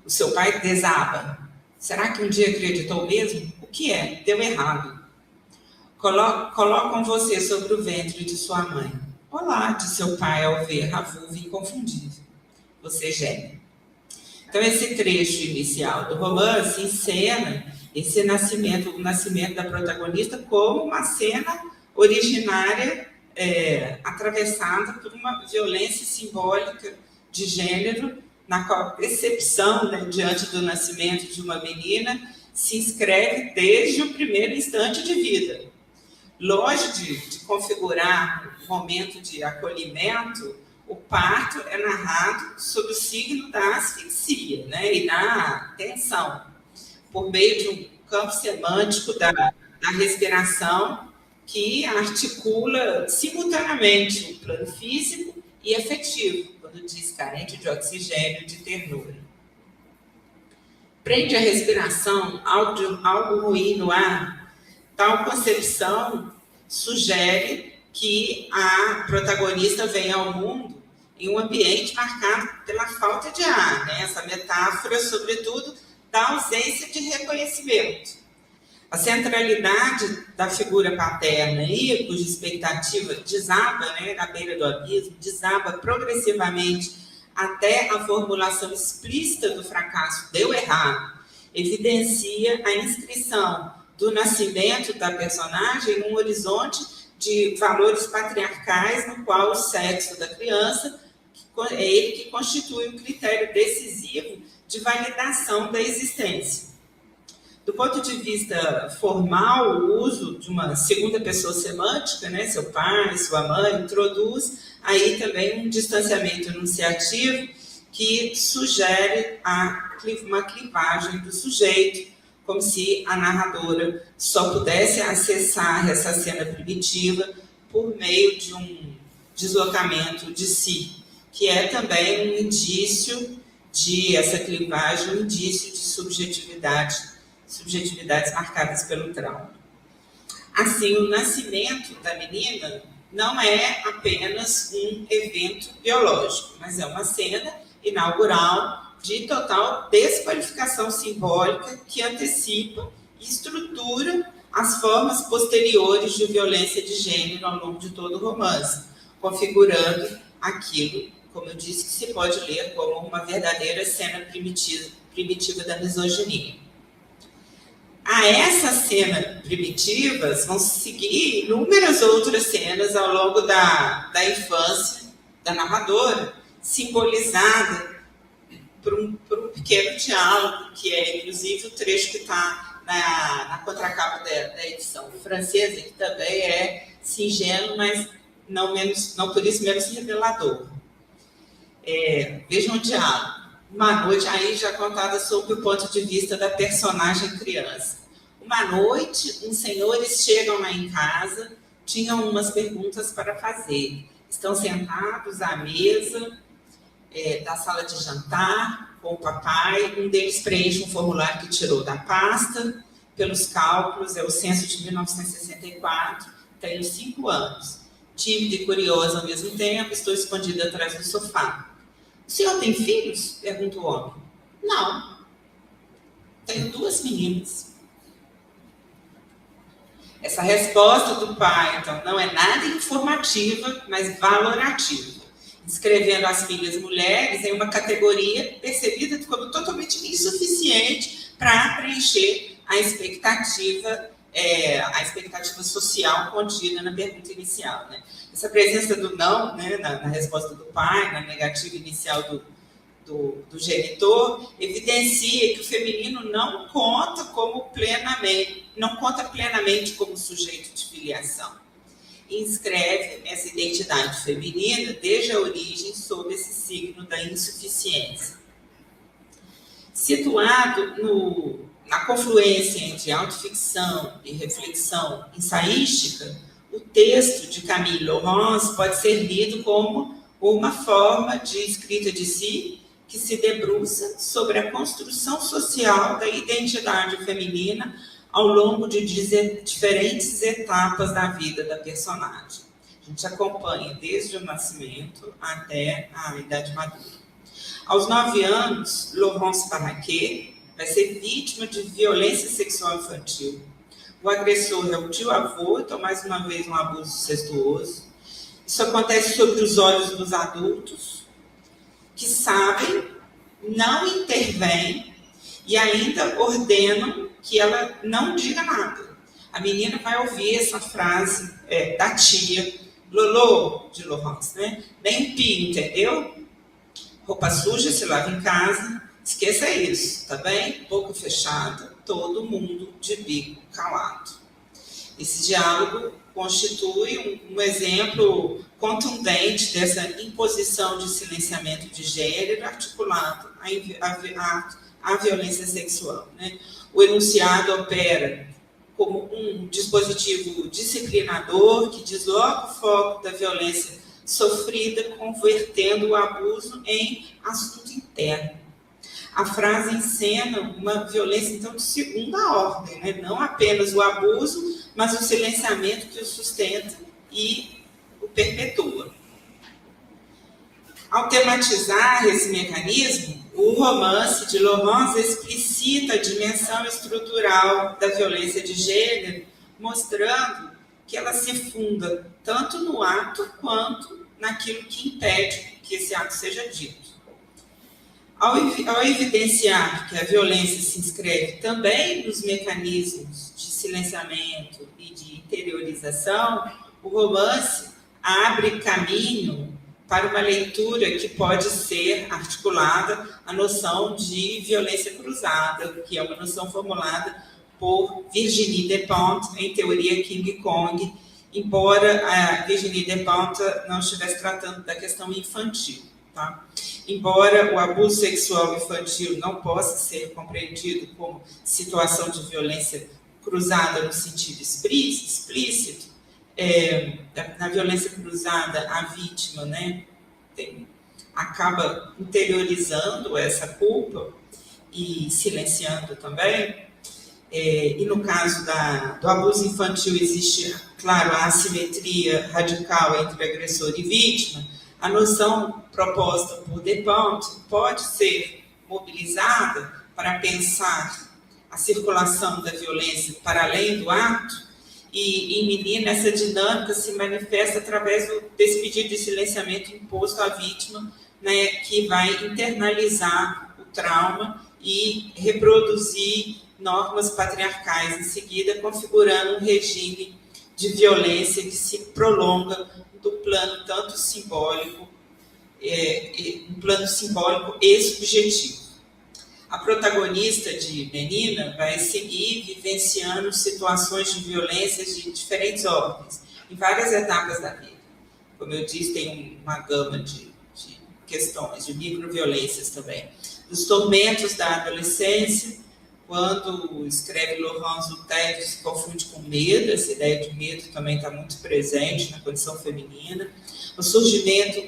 O seu pai desaba. Será que um dia acreditou mesmo? O que é? Deu errado. Colocam você sobre o ventre de sua mãe. Olá, disse seu pai ao ver a vulva inconfundível. Você geme. Então, esse trecho inicial do romance encena esse nascimento, o nascimento da protagonista, como uma cena originária atravessada por uma violência simbólica de gênero, na qual a percepção, né, diante do nascimento de uma menina se inscreve desde o primeiro instante de vida. Longe de configurar um momento de acolhimento, o parto é narrado sob o signo da asfixia, né, e da tensão, por meio de um campo semântico da respiração que articula simultaneamente o plano físico e afetivo, quando diz carente de oxigênio e de ternura. Prende a respiração, algo ruim no ar. Tal concepção sugere que a protagonista vem ao mundo em um ambiente marcado pela falta de ar, né? Essa metáfora, sobretudo, da ausência de reconhecimento. A centralidade da figura paterna aí, cuja expectativa desaba, né, na beira do abismo, desaba progressivamente até a formulação explícita do fracasso deu errado, evidencia a inscrição do nascimento da personagem num horizonte de valores patriarcais no qual o sexo da criança é ele que constitui o critério decisivo de validação da existência. Do ponto de vista formal, o uso de uma segunda pessoa semântica, né, seu pai, sua mãe, introduz aí também um distanciamento enunciativo que sugere uma clivagem do sujeito, como se a narradora só pudesse acessar essa cena primitiva por meio de um deslocamento de si, que é também um indício de essa clivagem, um indício de subjetividades marcadas pelo trauma. Assim, o nascimento da menina não é apenas um evento biológico, mas é uma cena inaugural de total desqualificação simbólica que antecipa e estrutura as formas posteriores de violência de gênero ao longo de todo o romance, configurando aquilo, como eu disse, que se pode ler como uma verdadeira cena primitiva da misoginia. A essa cena primitivas vão seguir inúmeras outras cenas ao longo da infância da narradora, simbolizada por um pequeno diálogo, que é, inclusive, o trecho que está na contracapa da edição francesa, que também é singelo, mas não por isso menos revelador. Vejam o diálogo. Uma noite, aí já contada sob o ponto de vista da personagem criança. Uma noite, uns senhores chegam lá em casa, tinham umas perguntas para fazer. Estão sentados à mesa da sala de jantar com o papai. Um deles preenche um formulário que tirou da pasta. Pelos cálculos, é o censo de 1964. Tenho 5 anos. Tímida e curiosa ao mesmo tempo, estou escondida atrás do sofá. O senhor tem filhos? Pergunta o homem. Não. Tenho 2 meninas. Essa resposta do pai, então, não é nada informativa, mas valorativa. inscrevendo as filhas mulheres em uma categoria percebida como totalmente insuficiente para preencher a expectativa social contida na pergunta inicial, né? Essa presença do não, né, na resposta do pai, na negativa inicial do genitor, evidencia que o feminino não conta plenamente como sujeito de filiação. Inscreve essa identidade feminina desde a origem sob esse signo da insuficiência. Situado na confluência entre autoficção e reflexão ensaística, o texto de Camille Laurence pode ser lido como uma forma de escrita de si que se debruça sobre a construção social da identidade feminina ao longo de diferentes etapas da vida da personagem. A gente acompanha desde o nascimento até a idade madura. Aos 9 anos, Laurence Parraquet vai ser vítima de violência sexual infantil. O agressor é o tio-avô, então, mais uma vez, um abuso incestuoso. Isso acontece sob os olhos dos adultos, que sabem, não intervêm e ainda ordenam que ela não diga nada. A menina vai ouvir essa frase da tia, Lolo, de Laurence, né? Nem um pio, entendeu? Roupa suja se lava em casa, esqueça isso, tá bem? Boca fechada, todo mundo de bico calado. Esse diálogo constitui um exemplo contundente dessa imposição de silenciamento de gênero articulado à violência sexual, né? O enunciado opera como um dispositivo disciplinador que desloca o foco da violência sofrida, convertendo o abuso em assunto interno. A frase encena uma violência, então, de segunda ordem, né? Não apenas o abuso, mas o silenciamento que o sustenta e o perpetua. Ao tematizar esse mecanismo, o romance de Laurence explicita a dimensão estrutural da violência de gênero, mostrando que ela se funda tanto no ato quanto naquilo que impede que esse ato seja dito. Ao evidenciar que a violência se inscreve também nos mecanismos de silenciamento e de interiorização, o romance abre caminho para uma leitura que pode ser articulada à noção de violência cruzada, que é uma noção formulada por Virginie Despentes em Teoria King Kong, embora a Virginie Despentes não estivesse tratando da questão infantil. Tá? Embora o abuso sexual infantil não possa ser compreendido como situação de violência cruzada no sentido explícito, na violência cruzada, a vítima, né, acaba interiorizando essa culpa e silenciando também. E no caso do abuso infantil existe, claro, a assimetria radical entre agressor e vítima. A noção proposta por Despentes pode ser mobilizada para pensar a circulação da violência para além do ato, e em Menina essa dinâmica se manifesta através desse pedido de silenciamento imposto à vítima, né, que vai internalizar o trauma e reproduzir normas patriarcais em seguida, configurando um regime de violência que se prolonga do plano tanto simbólico, um plano simbólico e subjetivo. A protagonista de Menina vai seguir vivenciando situações de violências de diferentes ordens, em várias etapas da vida. Como eu disse, tem uma gama de questões, de microviolências também. Dos tormentos da adolescência, quando escreve Laurence, o tédio se confunde com medo, essa ideia de medo também está muito presente na condição feminina. O surgimento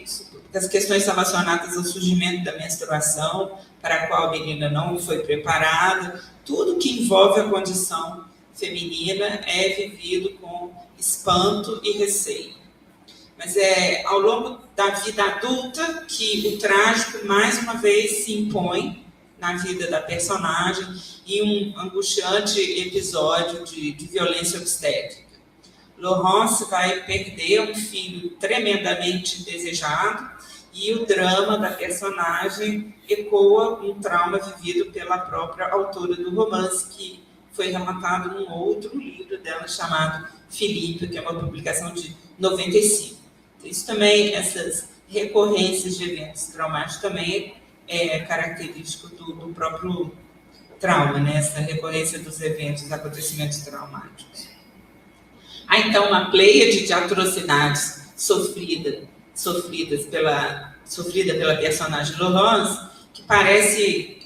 das questões relacionadas ao surgimento da menstruação, para a qual a menina não foi preparada, tudo que envolve a condição feminina é vivido com espanto e receio. Mas é ao longo da vida adulta que o trágico, mais uma vez, se impõe na vida da personagem em um angustiante episódio de violência obstétrica. Laurence vai perder um filho tremendamente desejado e o drama da personagem ecoa um trauma vivido pela própria autora do romance, que foi relatado num outro livro dela chamado Filipe, que é uma publicação de 95. Isso também, essas recorrências de eventos traumáticos também é característico do próprio trauma, né? Essa recorrência dos eventos, acontecimentos traumáticos. Há, então, uma pleiade de atrocidades sofrida pela personagem Laurence, que parece,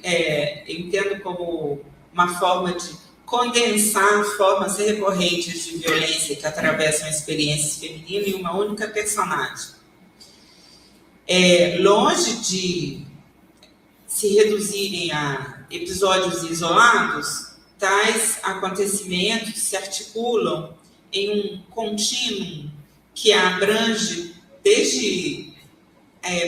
eu entendo como uma forma de condensar formas recorrentes de violência que atravessam experiências femininas em uma única personagem. Longe de se reduzirem a episódios isolados, tais acontecimentos se articulam em um contínuo que abrange desde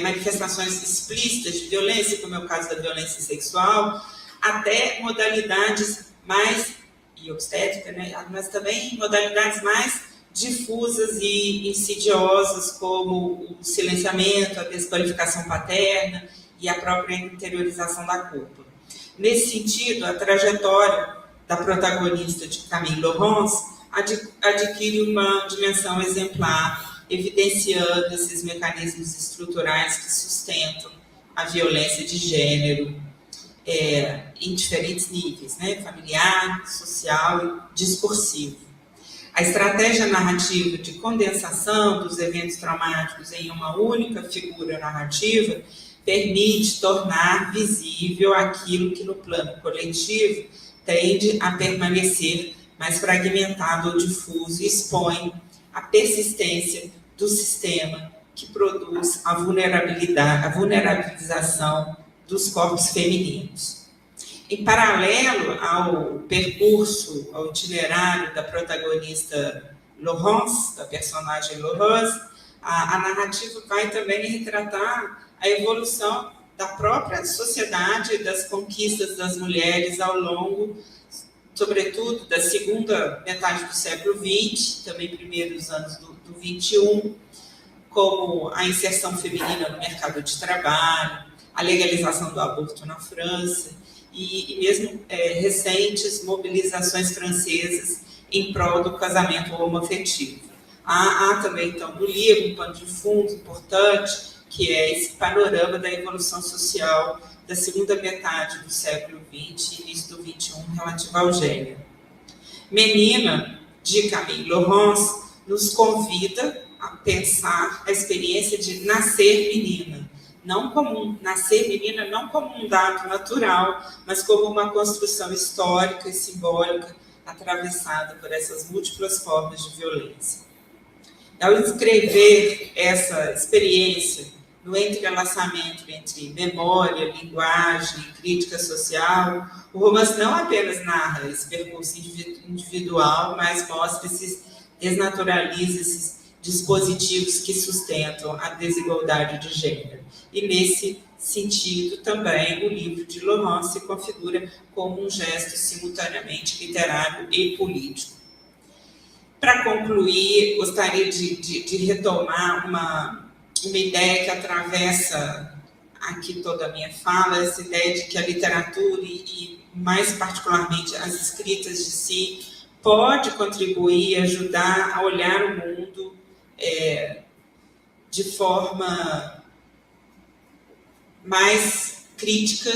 manifestações explícitas de violência, como é o caso da violência sexual, até modalidades mais, e obstétrica, né, mas também modalidades mais difusas e insidiosas, como o silenciamento, a desqualificação paterna e a própria interiorização da culpa. Nesse sentido, a trajetória da protagonista de Camille Laurence adquire uma dimensão exemplar, evidenciando esses mecanismos estruturais que sustentam a violência de gênero em diferentes níveis, né? Familiar, social e discursivo. A estratégia narrativa de condensação dos eventos traumáticos em uma única figura narrativa permite tornar visível aquilo que no plano coletivo tende a permanecer mais fragmentado ou difuso e expõe a persistência do sistema que produz a vulnerabilização dos corpos femininos. Em paralelo ao percurso, ao itinerário da protagonista Laurence, da personagem Laurence, a narrativa vai também retratar a evolução da própria sociedade, das conquistas das mulheres ao longo, sobretudo, da segunda metade do século XX, também primeiros anos do XXI, como a inserção feminina no mercado de trabalho, a legalização do aborto na França e mesmo recentes mobilizações francesas em prol do casamento homoafetivo. Há também, então, no livro, um pano de fundo importante, que é esse panorama da evolução social da segunda metade do século XX e início do XXI relativo ao gênero. Menina, de Camille Laurence, nos convida a pensar a experiência de nascer menina, nascer menina não como um dado natural, mas como uma construção histórica e simbólica atravessada por essas múltiplas formas de violência. Ao escrever essa experiência no entrelaçamento entre memória, linguagem e crítica social, o romance não apenas narra esse percurso individual, mas desnaturaliza esses dispositivos que sustentam a desigualdade de gênero. E, nesse sentido, também o livro de Laurence se configura como um gesto simultaneamente literário e político. Para concluir, gostaria de retomar uma ideia que atravessa aqui toda a minha fala, essa ideia de que a literatura e mais particularmente as escritas de si pode contribuir, ajudar a olhar o mundo de forma mais crítica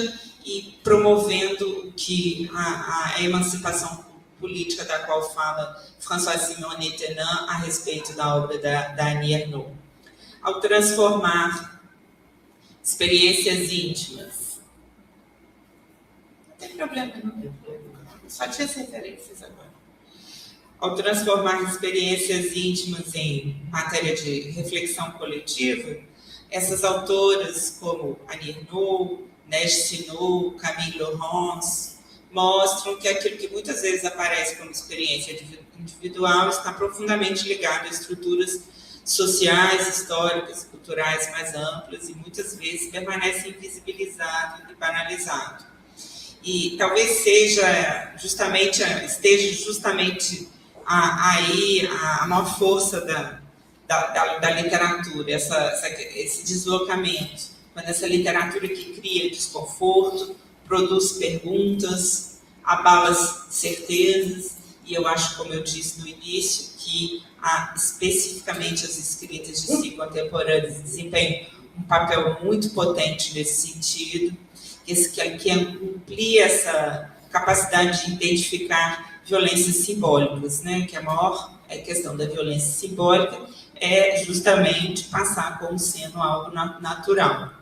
e promovendo que a emancipação política da qual fala Françoise-Simone Étonnant a respeito da obra da Annie Ernaux. Ao transformar experiências íntimas. Não tem problema, não. Só tinha as referências agora. Ao transformar experiências íntimas em matéria de reflexão coletiva, essas autoras como Annie Ernaux, Neige Sinault, Camille Laurence, mostram que aquilo que muitas vezes aparece como experiência individual está profundamente ligado a estruturas sociais, históricas, culturais mais amplas e muitas vezes permanece invisibilizado e banalizado. E talvez esteja justamente aí a maior força da literatura, esse deslocamento, quando essa literatura que cria desconforto, produz perguntas, abala certezas, e eu acho, como eu disse no início, que especificamente as escritas de si contemporâneas desempenham um papel muito potente nesse sentido, que amplia essa capacidade de identificar violências simbólicas, né? Que a maior questão da violência simbólica é justamente passar como sendo algo natural.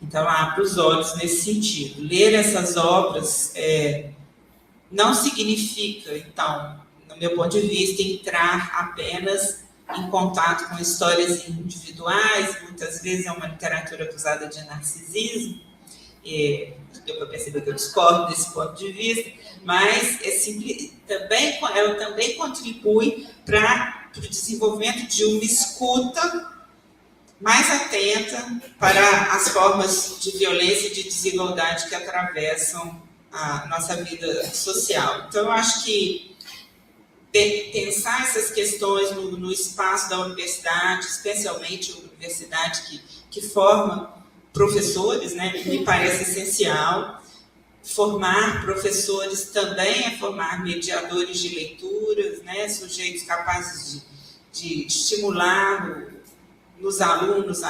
Então, abre os olhos nesse sentido. Ler essas obras não significa, então, no meu ponto de vista, entrar apenas em contato com histórias individuais, muitas vezes é uma literatura acusada de narcisismo, deu para perceber que eu discordo desse ponto de vista, mas ela também contribui para o desenvolvimento de uma escuta mais atenta para as formas de violência e de desigualdade que atravessam a nossa vida social. Então, eu acho que pensar essas questões no espaço da universidade, especialmente a universidade que forma professores, né, me parece essencial. Formar professores também é formar mediadores de leituras, né, sujeitos capazes de estimular nos alunos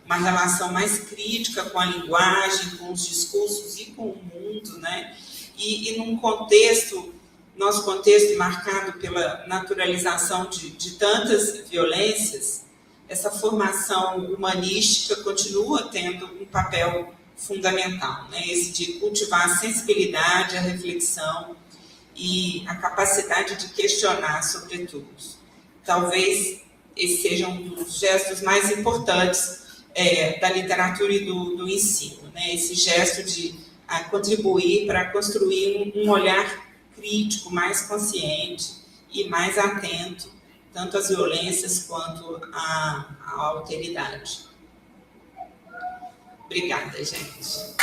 uma relação mais crítica com a linguagem, com os discursos e com o mundo, né? E num nosso contexto marcado pela naturalização de tantas violências, essa formação humanística continua tendo um papel fundamental, né? Esse de cultivar a sensibilidade, a reflexão e a capacidade de questionar, sobretudo. Talvez esse seja um dos gestos mais importantes da literatura e do ensino, né? Esse gesto de contribuir para construir um olhar crítico, mais consciente e mais atento, tanto às violências quanto à alteridade. Obrigada, gente.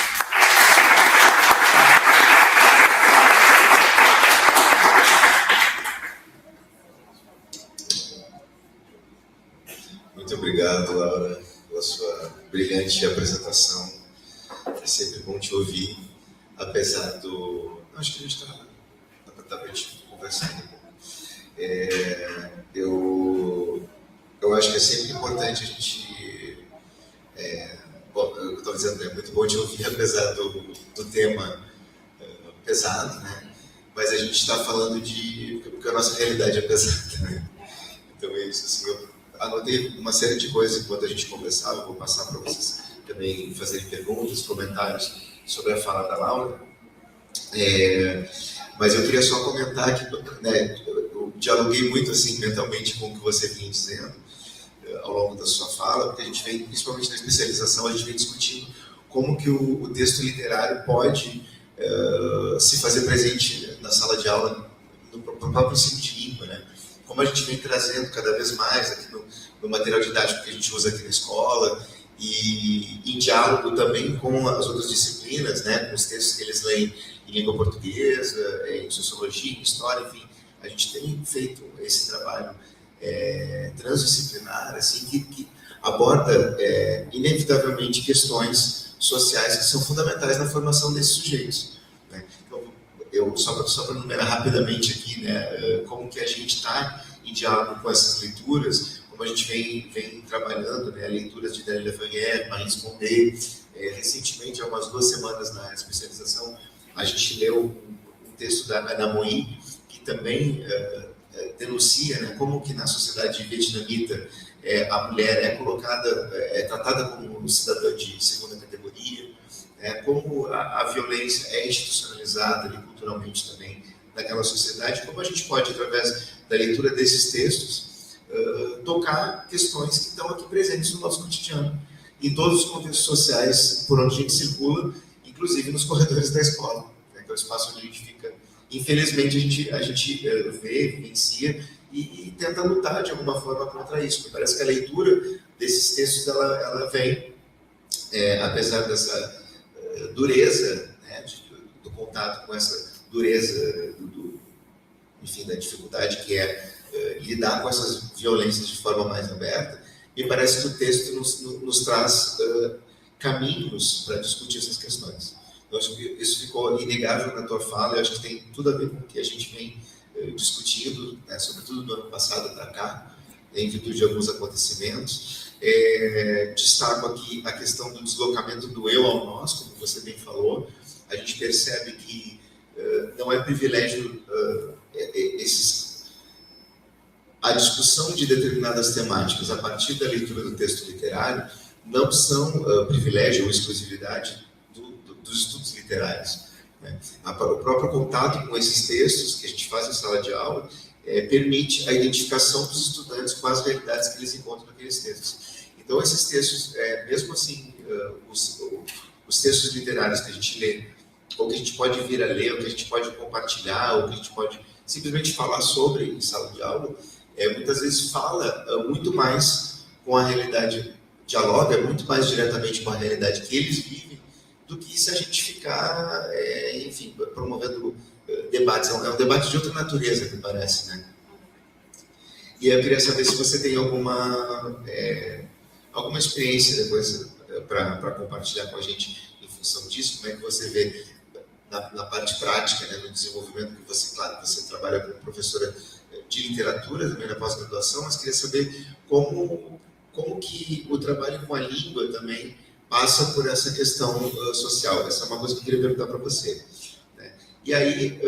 Muito obrigado, Laura, pela sua brilhante apresentação. É sempre bom te ouvir, apesar do... Acho que a gente está para a gente conversar um pouco. Eu acho que é sempre importante a gente... bom, eu estava dizendo, é muito bom te ouvir, apesar do tema pesado, né? Mas a gente está falando porque a nossa realidade é pesada, né? Então é isso, assim, eu anotei uma série de coisas enquanto a gente conversava, vou passar para vocês também fazerem perguntas, comentários sobre a fala da Laura. Mas eu queria só comentar que, né, eu dialoguei muito assim mentalmente com o que você vinha dizendo ao longo da sua fala, porque a gente vem, principalmente na especialização, a gente vem discutindo como que o texto literário pode se fazer presente na sala de aula no próprio ensino de língua, né? Como a gente vem trazendo cada vez mais aqui no material didático que a gente usa aqui na escola e em diálogo também com as outras disciplinas, né? Com os textos que eles leem em língua portuguesa, em sociologia, em história, enfim, a gente tem feito esse trabalho transdisciplinar, assim, que aborda inevitavelmente questões sociais que são fundamentais na formação desses sujeitos, né? Então, eu só para enumerar rapidamente aqui, né, como que a gente está em diálogo com essas leituras, como a gente vem trabalhando, né, leituras de Daniel Lefebvre, Marie Condé. Recentemente, há umas 2 semanas na especialização, a gente leu um texto da Ana Moy, que também denuncia, né, como que na sociedade vietnamita a mulher é tratada como cidadã de segunda categoria, como a violência é institucionalizada ali, culturalmente também naquela sociedade, como a gente pode, através da leitura desses textos, tocar questões que estão aqui presentes no nosso cotidiano, em todos os contextos sociais por onde a gente circula, inclusive nos corredores da escola, né, que é o espaço onde a gente fica. Infelizmente, a gente vê, vivencia e tenta lutar de alguma forma contra isso. Me parece que a leitura desses textos ela vem, apesar dessa dureza, né, do contato com essa dureza, enfim, da dificuldade que é lidar com essas violências de forma mais aberta, me parece que o texto nos traz caminhos para discutir essas questões. Eu acho que isso ficou inegável na tua fala, eu acho que tem tudo a ver com o que a gente vem discutindo, né, sobretudo no ano passado para cá, em virtude de alguns acontecimentos. Destaco aqui a questão do deslocamento do eu ao nós, como você bem falou. A gente percebe que não é privilégio a discussão de determinadas temáticas a partir da leitura do texto literário não são privilégio ou exclusividade dos estudos literários, né? O próprio contato com esses textos que a gente faz em sala de aula permite a identificação dos estudantes com as realidades que eles encontram naqueles textos. Então, esses textos, mesmo assim, os textos literários que a gente lê, ou que a gente pode vir a ler, ou que a gente pode compartilhar, ou que a gente pode simplesmente falar sobre em sala de aula, muitas vezes fala muito mais com a realidade, dialoga muito mais diretamente com a realidade que eles vivem, do que se a gente ficar, enfim, promovendo debates. É um debate de outra natureza, me parece, né? E eu queria saber se você tem alguma experiência depois para compartilhar com a gente em função disso, como é que você vê na parte prática, né, no desenvolvimento que você, claro, você trabalha como professora de literatura também na pós-graduação, mas queria saber como que o trabalho com a língua também passa por essa questão social. Essa é uma coisa que eu queria perguntar para você, né? E aí,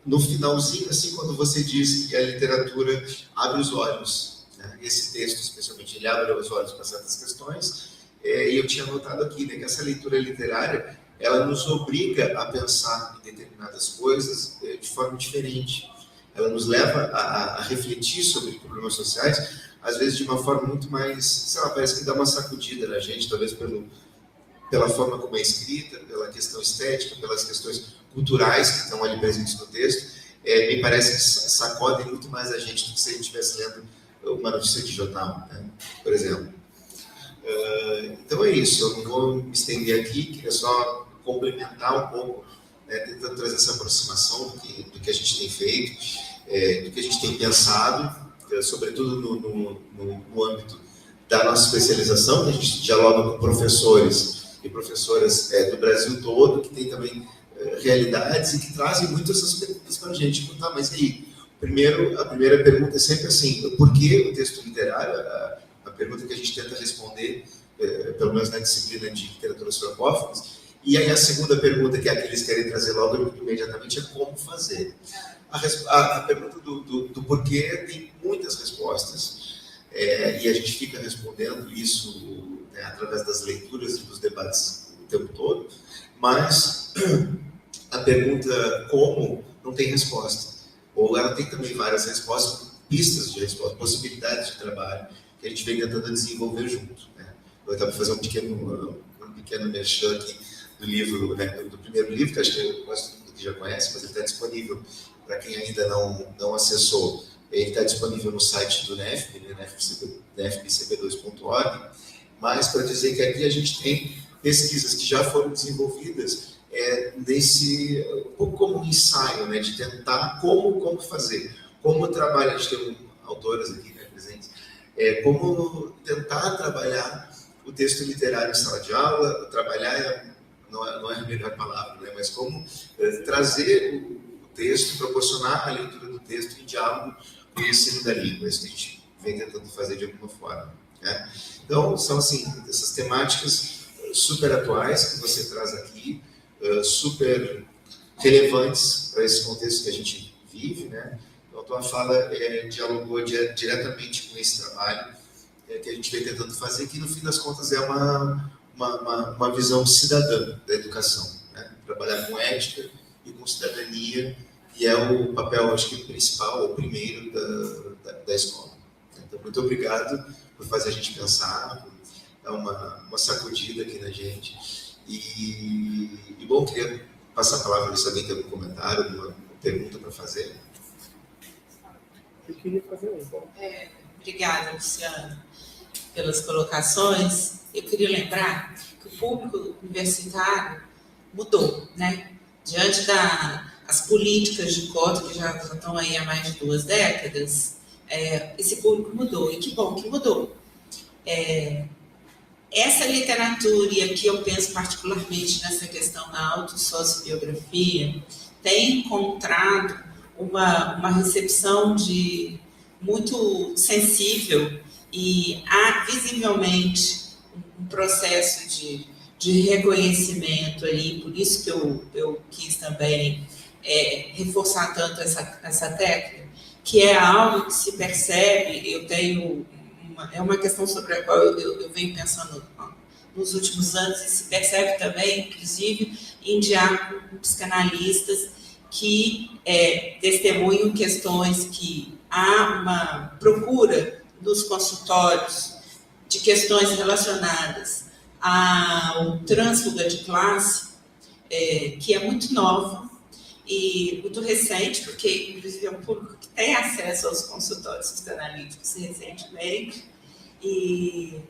no finalzinho, assim, quando você diz que a literatura abre os olhos, né? Esse texto, especialmente, ele abre os olhos para certas questões, e eu tinha notado aqui, né, que essa leitura literária, ela nos obriga a pensar em determinadas coisas de forma diferente. Ela nos leva a refletir sobre problemas sociais, às vezes de uma forma muito mais, sei lá, parece que dá uma sacudida na gente, talvez pela forma como é escrita, pela questão estética, pelas questões culturais que estão ali presentes no texto. Me parece que sacodem muito mais a gente do que se a gente estivesse lendo uma notícia de jornal, né? Por exemplo. Então é isso, eu não vou me estender aqui, queria só complementar um pouco, né, tentando trazer essa aproximação do que a gente tem feito, do que a gente tem pensado, sobretudo no âmbito da nossa especialização, que a gente dialoga com professores e professoras do Brasil todo, que tem também realidades e que trazem muitas essas perguntas para a gente. Tá, mas aí, a primeira pergunta é sempre assim, por que o texto literário? A pergunta que a gente tenta responder, pelo menos na disciplina de literaturas francófonas. E aí a segunda pergunta, que é a que eles querem trazer logo imediatamente, é como fazer. A pergunta do porquê tem muitas respostas, e a gente fica respondendo isso, né, através das leituras e dos debates o tempo todo, mas a pergunta como não tem resposta. Ou ela tem também várias respostas, pistas de resposta, possibilidades de trabalho, que a gente vem tentando desenvolver junto, né? Eu estava fazendo um pequeno merchan aqui do livro, né, do primeiro livro, que acho que quase todo mundo já conhece, mas ele está disponível para quem ainda não acessou. Ele está disponível no site do NEFB, né, nefbcb2.org, mas para dizer que aqui a gente tem pesquisas que já foram desenvolvidas um pouco como um ensaio, né, de tentar como fazer, como trabalhar, a gente tem autoras aqui, né, presentes, como tentar trabalhar o texto literário em sala de aula, trabalhar não é a melhor palavra, né, mas como trazer o texto, proporcionar a leitura do texto em diálogo com o ensino da língua, isso que a gente vem tentando fazer de alguma forma, né? Então, são assim, essas temáticas super atuais que você traz aqui, super relevantes para esse contexto que a gente vive, né? Então, a tua fala dialogou diretamente com esse trabalho que a gente vem tentando fazer, que no fim das contas é uma visão cidadã da educação, né? Trabalhar com ética e com cidadania, que é o papel, acho que principal, ou primeiro da escola. Então, muito obrigado por fazer a gente pensar, por dar uma sacudida aqui na gente. E bom, queria passar a palavra se alguém tem algum comentário, alguma pergunta para fazer. Eu queria fazer um. Obrigada, Luciano, pelas colocações. Eu queria lembrar que o público universitário mudou, né? Diante as políticas de cota, que já estão aí há mais de 2 décadas, esse público mudou, e que bom que mudou. Essa literatura, e aqui eu penso particularmente nessa questão da autossociobiografia, tem encontrado uma recepção muito sensível, e há visivelmente um processo de reconhecimento aí, por isso que eu quis também reforçar tanto essa técnica, que é algo que se percebe. Eu tenho uma questão sobre a qual eu venho pensando nos últimos anos, e se percebe também, inclusive, em diálogo com psicanalistas que testemunham questões que há uma procura nos consultórios de questões relacionadas ao trânsfuga de classe, que é muito nova e muito recente, porque, inclusive, é um público que tem acesso aos consultórios psicanalíticos recentemente, e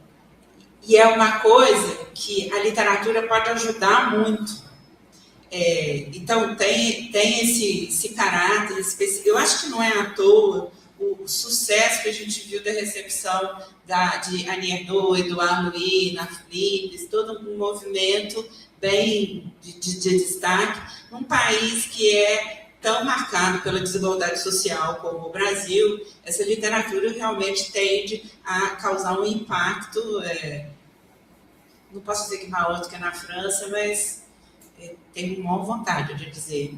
é uma coisa que a literatura pode ajudar muito. Então, tem esse caráter específico. Eu acho que não é à toa o sucesso que a gente viu da recepção de Annie Ernaux, Edouard Louis, na Phillips, todo um movimento bem de destaque, num país que é tão marcado pela desigualdade social como o Brasil. Essa literatura realmente tende a causar um impacto, não posso dizer que maior do que na França, mas tenho maior vontade de dizer.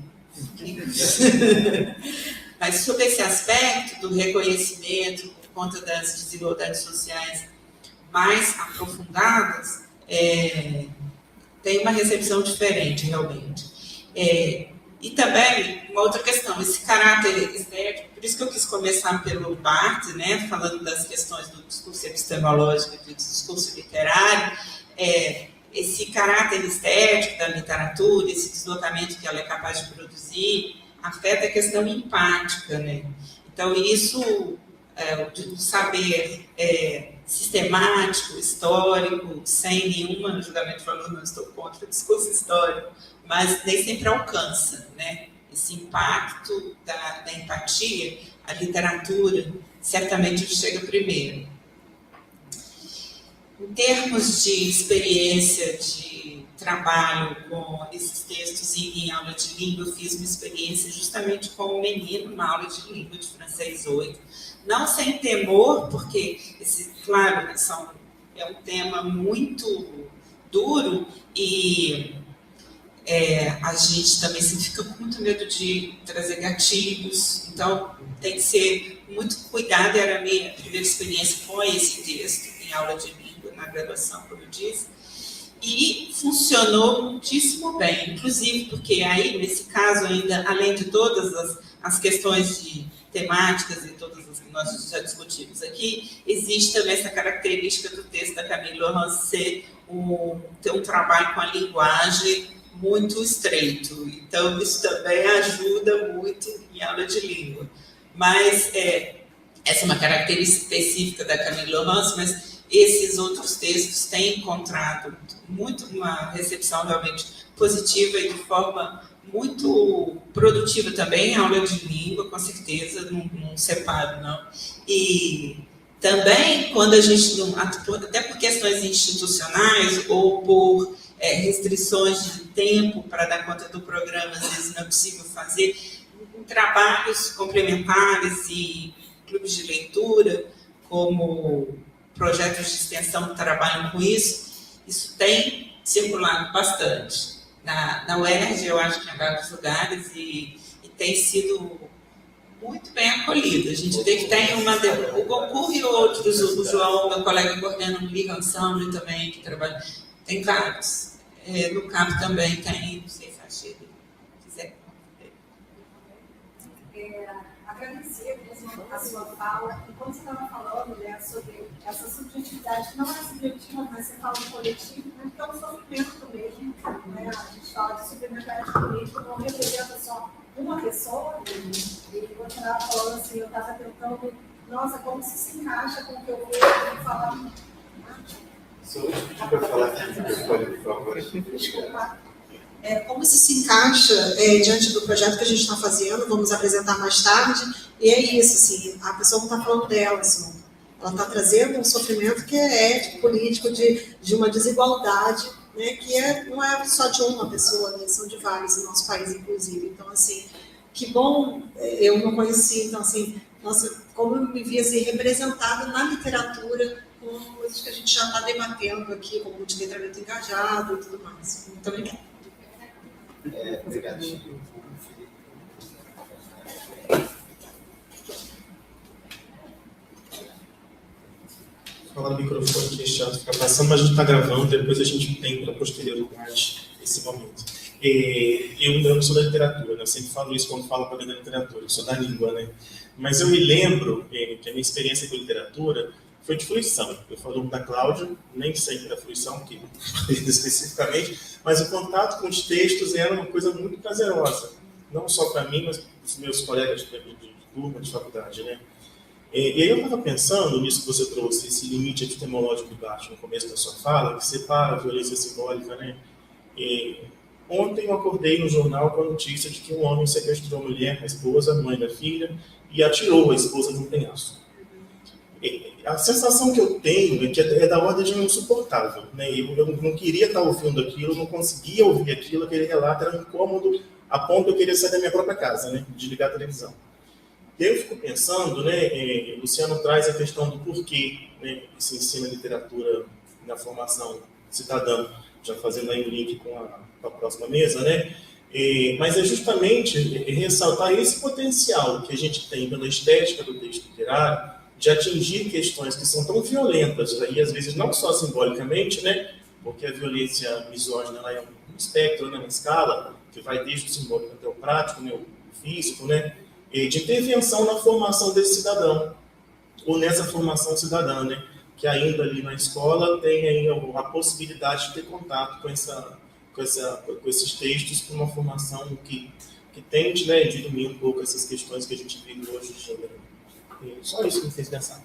Mas sobre esse aspecto do reconhecimento por conta das desigualdades sociais mais aprofundadas, tem uma recepção diferente, realmente. E também, uma outra questão, esse caráter estético, por isso que eu quis começar pelo Barthes, né, falando das questões do discurso epistemológico e do discurso literário, esse caráter estético da literatura, esse deslocamento que ela é capaz de produzir, afeta a questão empática, né? Então, isso, o saber sistemático, histórico, sem nenhuma julgamento de valor, não estou contra o discurso histórico, mas nem sempre alcança, né? Esse impacto da empatia, a literatura certamente chega primeiro. Em termos de experiência de trabalho com esses textos em aula de língua, eu fiz uma experiência justamente com um menino, uma aula de língua de francês 8. Não sem temor, porque, claro, é um tema muito duro e a gente também fica com muito medo de trazer gatilhos, então tem que ser muito cuidado. Era a minha primeira experiência com esse texto em aula de língua, na graduação, como eu disse, e funcionou muitíssimo bem, inclusive porque aí, nesse caso ainda, além de todas as questões de temáticas e todas as que nós já discutimos aqui, existe também essa característica do texto da Camille Laurent ter um trabalho com a linguagem muito estreito. Então, isso também ajuda muito em aula de língua. Mas essa é uma característica específica da Camille Laurent, mas esses outros textos têm encontrado uma recepção realmente positiva e de forma muito produtiva também em aula de língua, com certeza, não separo, não. E também, quando a gente, até por questões institucionais ou por restrições de tempo para dar conta do programa, às vezes não é possível fazer, em trabalhos complementares e clubes de leitura, como projetos de extensão que trabalham com isso tem circulado bastante. Na UERJ, eu acho que em vários lugares, e tem sido muito bem acolhido. A gente vê que tem o Goncourt e outros, o João, meu colega, coordena um Liga Ensemble também, que trabalha. Tem vários. No CAP também tem, não sei se a Sheila quiser. Agradecer mesmo a sua fala, e quando você estava falando, né, sobre essa subjetividade, que não é subjetiva, mas você fala do coletivo, né, que é um sofrimento mesmo, né? A gente fala de subjetividade política, não representa só uma pessoa, e quando você estava falando assim, eu estava tentando, nossa, como se encaixa com o que eu vejo falar. Só pedir para falar aqui, por favor. Desculpa. como isso se encaixa diante do projeto que a gente está fazendo, vamos apresentar mais tarde, e é isso, assim, a pessoa não está falando dela, assim, ela está trazendo um sofrimento que é ético, político, de uma desigualdade, né, que não é só de uma pessoa, né, são de vários no nosso país, inclusive. Então, assim, que bom, eu não conheci, então, assim, nossa, como eu me vi assim, representada na literatura, com coisas que a gente já está debatendo aqui, como o de letramento engajado e tudo mais. Muito obrigada. Obrigado. Falar no microfone que é chato ficar passando, mas a gente está gravando, depois a gente tem para posterioridade esse momento. Eu não sou da literatura, né? Eu sempre falo isso quando falo para dentro da literatura, eu sou da língua, né? Mas eu me lembro que a minha experiência com literatura foi de fruição. Eu falo da Cláudia, nem sempre da fruição, que especificamente, mas o contato com os textos era uma coisa muito prazerosa, não só para mim, mas para os meus colegas de turma, de faculdade, né? E aí eu estava pensando nisso que você trouxe, esse limite epistemológico baixo no começo da sua fala, que separa a violência simbólica, né? Ontem eu acordei no jornal com a notícia de que um homem sequestrou a mulher, a esposa, a mãe da filha, e atirou a esposa de um penhasco. A sensação que eu tenho é que é da ordem de um insuportável, né? Eu não queria estar ouvindo aquilo, eu não conseguia ouvir aquilo, aquele relato era incômodo, a ponto de eu querer sair da minha própria casa, né? Desligar a televisão. E aí eu fico pensando, né, Luciano traz a questão do porquê, né, se ensina literatura na formação cidadã, já fazendo aí o link com a próxima mesa, né? Mas é justamente ressaltar esse potencial que a gente tem pela estética do texto literário de atingir questões que são tão violentas, e às vezes não só simbolicamente, né, porque a violência misógina ela é um espectro, né, uma escala, que vai desde o simbólico até o prático, né, o físico, né, de intervenção na formação desse cidadão, ou nessa formação cidadã, né? Que ainda ali na escola tem aí a possibilidade de ter contato com esses textos para uma formação que tente, né, dirimir um pouco essas questões que a gente vive hoje de gênero. Só isso que me fez pensar.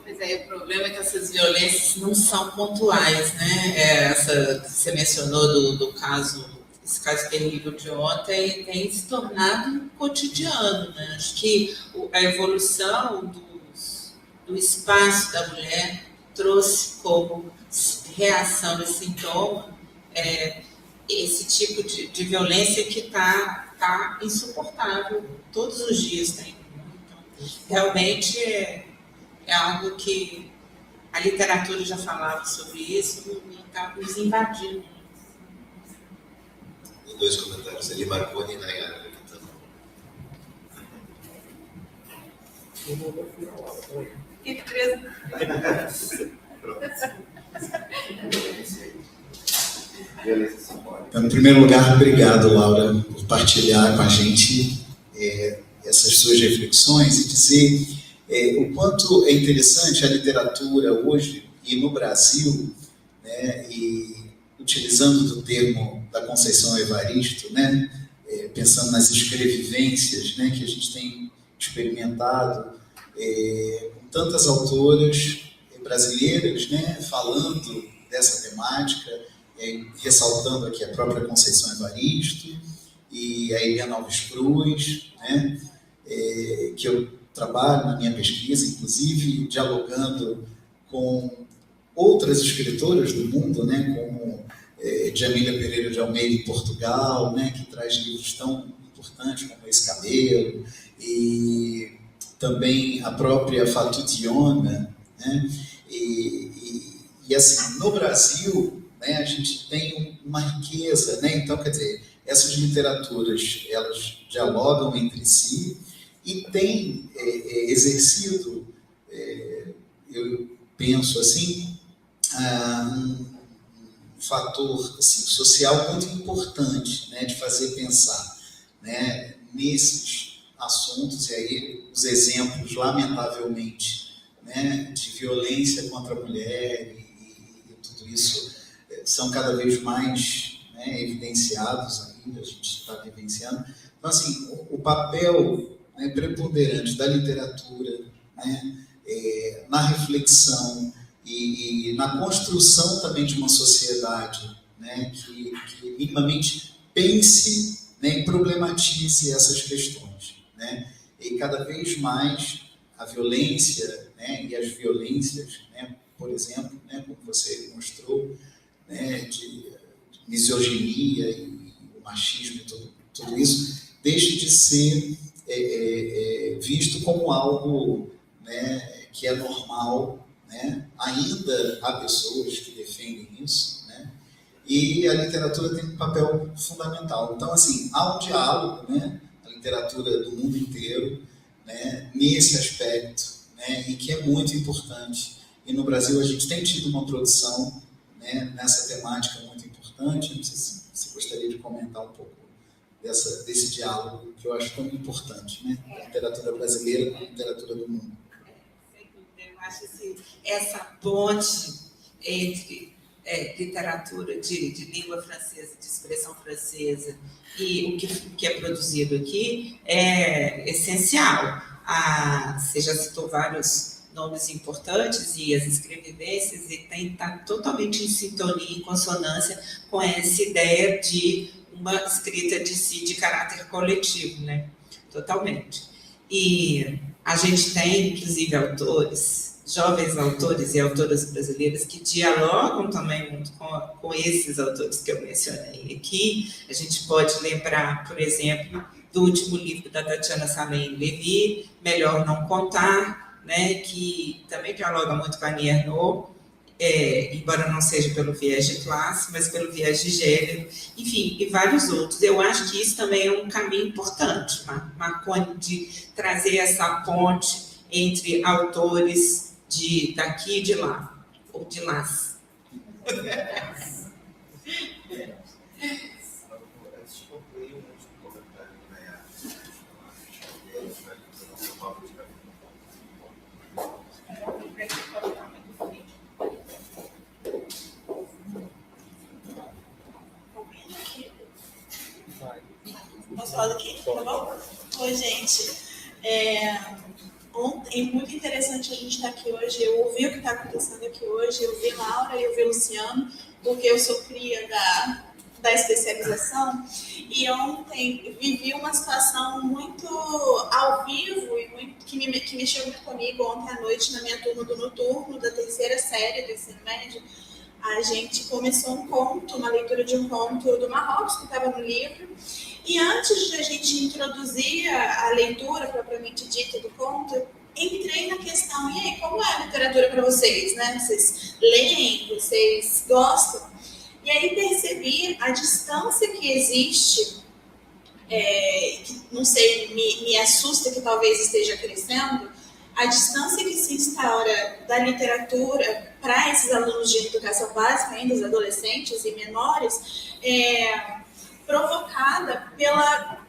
Mas aí o problema é que essas violências não são pontuais, né? Essa que você mencionou do caso, esse caso terrível de ontem, tem se tornado cotidiano, né? Acho que a evolução do espaço da mulher trouxe como reação e sintoma esse tipo de violência que tá insuportável. Todos os dias tem. Então, realmente é algo que a literatura já falava sobre isso e está nos invadindo. Dois comentários ali, Marconi e Nayara. Então, em primeiro lugar, obrigado, Laura, por partilhar com a gente essas suas reflexões e dizer o quanto é interessante a literatura hoje e no Brasil, né, e utilizando do termo da Conceição Evaristo, né, pensando nas escrevivências, né, que a gente tem experimentado, com tantas autoras brasileiras, né, falando dessa temática, ressaltando aqui a própria Conceição Evaristo e a Eliana Alves Cruz, né, que eu trabalho na minha pesquisa, inclusive dialogando com outras escritoras do mundo, né, como Jamília Pereira de Almeida em Portugal, né, que traz livros tão importantes como Esse Cabelo, e também a própria Fatou Dione, né, e assim, no Brasil, né, a gente tem uma riqueza, né, então, quer dizer, essas literaturas, elas dialogam entre si e têm exercido, eu penso assim, um fator assim, social muito importante, né, de fazer pensar, né, nesses assuntos, e aí os exemplos, lamentavelmente, né, de violência contra a mulher e tudo isso são cada vez mais, né, evidenciados ainda, a gente está vivenciando. Então, assim, o papel, né, preponderante da literatura, né, na reflexão e na construção também de uma sociedade, né, que minimamente pense, né, e problematize essas questões, né? E cada vez mais a violência, né, e as violências, né, por exemplo, né, como você mostrou, né, de misoginia e o machismo e tudo isso, deixe de ser visto como algo, né, que é normal, né? Ainda há pessoas que defendem isso, né? E a literatura tem um papel fundamental. Então, assim, há um diálogo, né? A literatura do mundo inteiro, né? Nesse aspecto, né? E que é muito importante. E no Brasil a gente tem tido uma produção, né, nessa temática muito importante. Não sei se você gostaria de comentar um pouco desse diálogo que eu acho tão importante, né? A literatura brasileira com a literatura do mundo. Sem dúvida, eu acho assim, essa ponte entre literatura de língua francesa, de expressão francesa, e o que é produzido aqui é essencial. Você já citou vários nomes importantes e as escrevivências, e está totalmente em sintonia, em consonância com essa ideia de uma escrita de si de caráter coletivo, né? Totalmente. E a gente tem, inclusive, jovens autores e autoras brasileiras que dialogam também muito com esses autores que eu mencionei aqui. A gente pode lembrar, por exemplo, do último livro da Tatiana Salem Levi, Melhor Não Contar, né, que também dialoga muito com a Annie Ernaux, embora não seja pelo viés de classe, mas pelo viés de gênero, enfim, e vários outros. Eu acho que isso também é um caminho importante, de trazer essa ponte entre autores daqui e de lá, ou de lá. Posso falar daqui? Tá bom? Oi, gente. É muito interessante a gente estar aqui hoje. Eu ouvi o que está acontecendo aqui hoje, eu vi Laura e eu vi Luciano, porque eu sou cria da especialização, e ontem vivi uma situação muito ao vivo e que mexeu muito comigo ontem à noite na minha turma do noturno, da 3ª série do ensino médio. A gente começou uma leitura de um conto do Marrocos, que estava no livro, e antes de a gente introduzir a leitura propriamente dita do conto, entrei na questão, e aí, como é a literatura para vocês, né? Vocês leem, vocês gostam? E aí percebi a distância que existe, que não sei, me assusta que talvez esteja crescendo, a distância que se instaura da literatura para esses alunos de educação básica, ainda os adolescentes e menores, provocada pela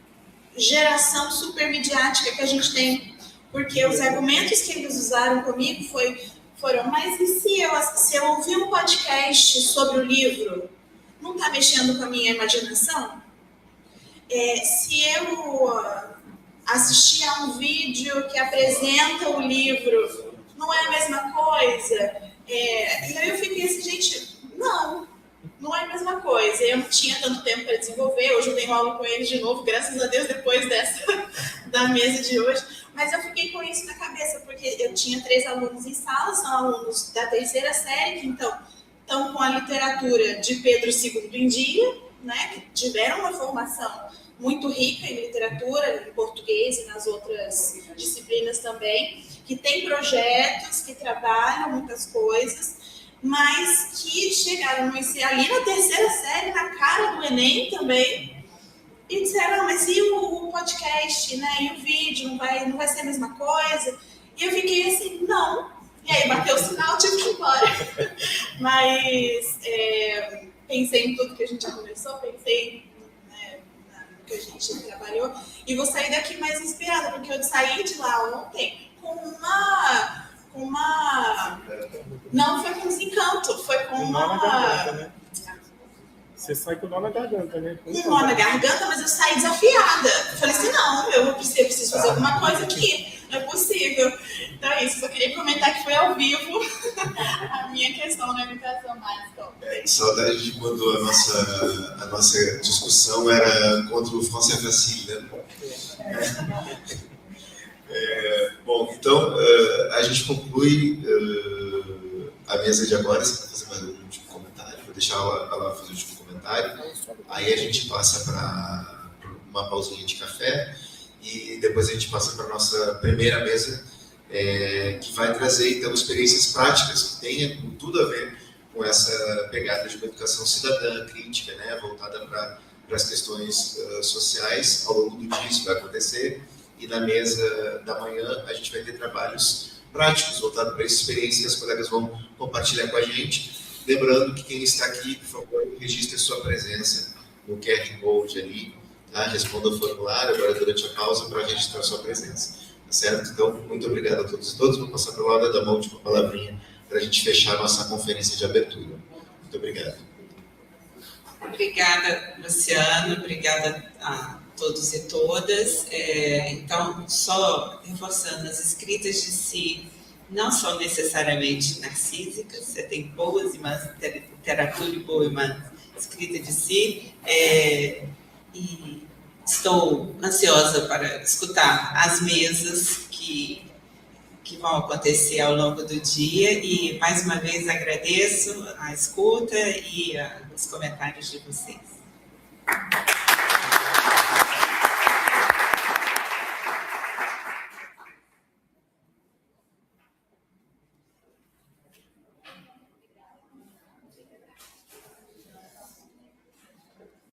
geração supermediática que a gente tem. Porque os argumentos que eles usaram comigo foram, mas e se eu ouvir um podcast sobre o livro, não está mexendo com a minha imaginação? Se eu assistir a um vídeo que apresenta o livro, não é a mesma coisa? E aí eu fiquei assim, gente, não é a mesma coisa. Eu não tinha tanto tempo para desenvolver, hoje eu tenho aula com eles de novo, graças a Deus, depois da mesa de hoje. Mas eu fiquei com isso na cabeça, porque eu tinha 3 alunos em sala, são alunos da 3ª série, que então estão com a literatura de Pedro II em dia, né, que tiveram uma formação muito rica em literatura, em português e nas outras disciplinas também, que tem projetos, que trabalham muitas coisas, mas que chegaram ali na 3ª série, na cara do Enem também, e disseram, mas e o podcast, né? E o vídeo, não vai ser a mesma coisa? E eu fiquei assim, não. E aí bateu o sinal, tive que ir embora. Mas pensei em tudo que a gente já conversou, pensei no que a gente trabalhou, e vou sair daqui mais inspirada, porque eu saí de lá ontem com uma... Não foi com desencanto, foi com uma... Você sai com o nó na garganta, né? Com o nó na garganta, mas eu saí desafiada. Eu falei assim, não, eu preciso fazer alguma coisa aqui. Não é possível. Então é isso, só queria comentar que foi ao vivo a minha questão na educação básica. Saudade de quando a nossa discussão era contra o Français Facile, né? Bom, então a gente conclui a mesa de agora. Você vai fazer mais um último comentário? Vou deixar ela fazer o último comentário. Aí a gente passa para uma pausinha de café e depois a gente passa para a nossa primeira mesa, que vai trazer, então, experiências práticas que tenham tudo a ver com essa pegada de uma educação cidadã, crítica, né, voltada para as questões sociais. Ao longo do dia isso vai acontecer, e na mesa da manhã a gente vai ter trabalhos práticos voltados para essa experiência que as colegas vão compartilhar com a gente. Lembrando que quem está aqui, por favor, registre sua presença no QR Code ali, tá? Responda o formulário agora durante a pausa para registrar sua presença. Certo? Então, muito obrigado a todos e todas. Vou passar para a Laura dar uma última palavrinha para a gente fechar a nossa conferência de abertura. Muito obrigado. Obrigada, Luciano. Obrigada a todos e todas. Então, só reforçando, as escritas de si não são necessariamente narcísicas. Você tem boas e más literatura e boa e má escrita de si. E estou ansiosa para escutar as mesas que vão acontecer ao longo do dia e, mais uma vez, agradeço a escuta e os comentários de vocês.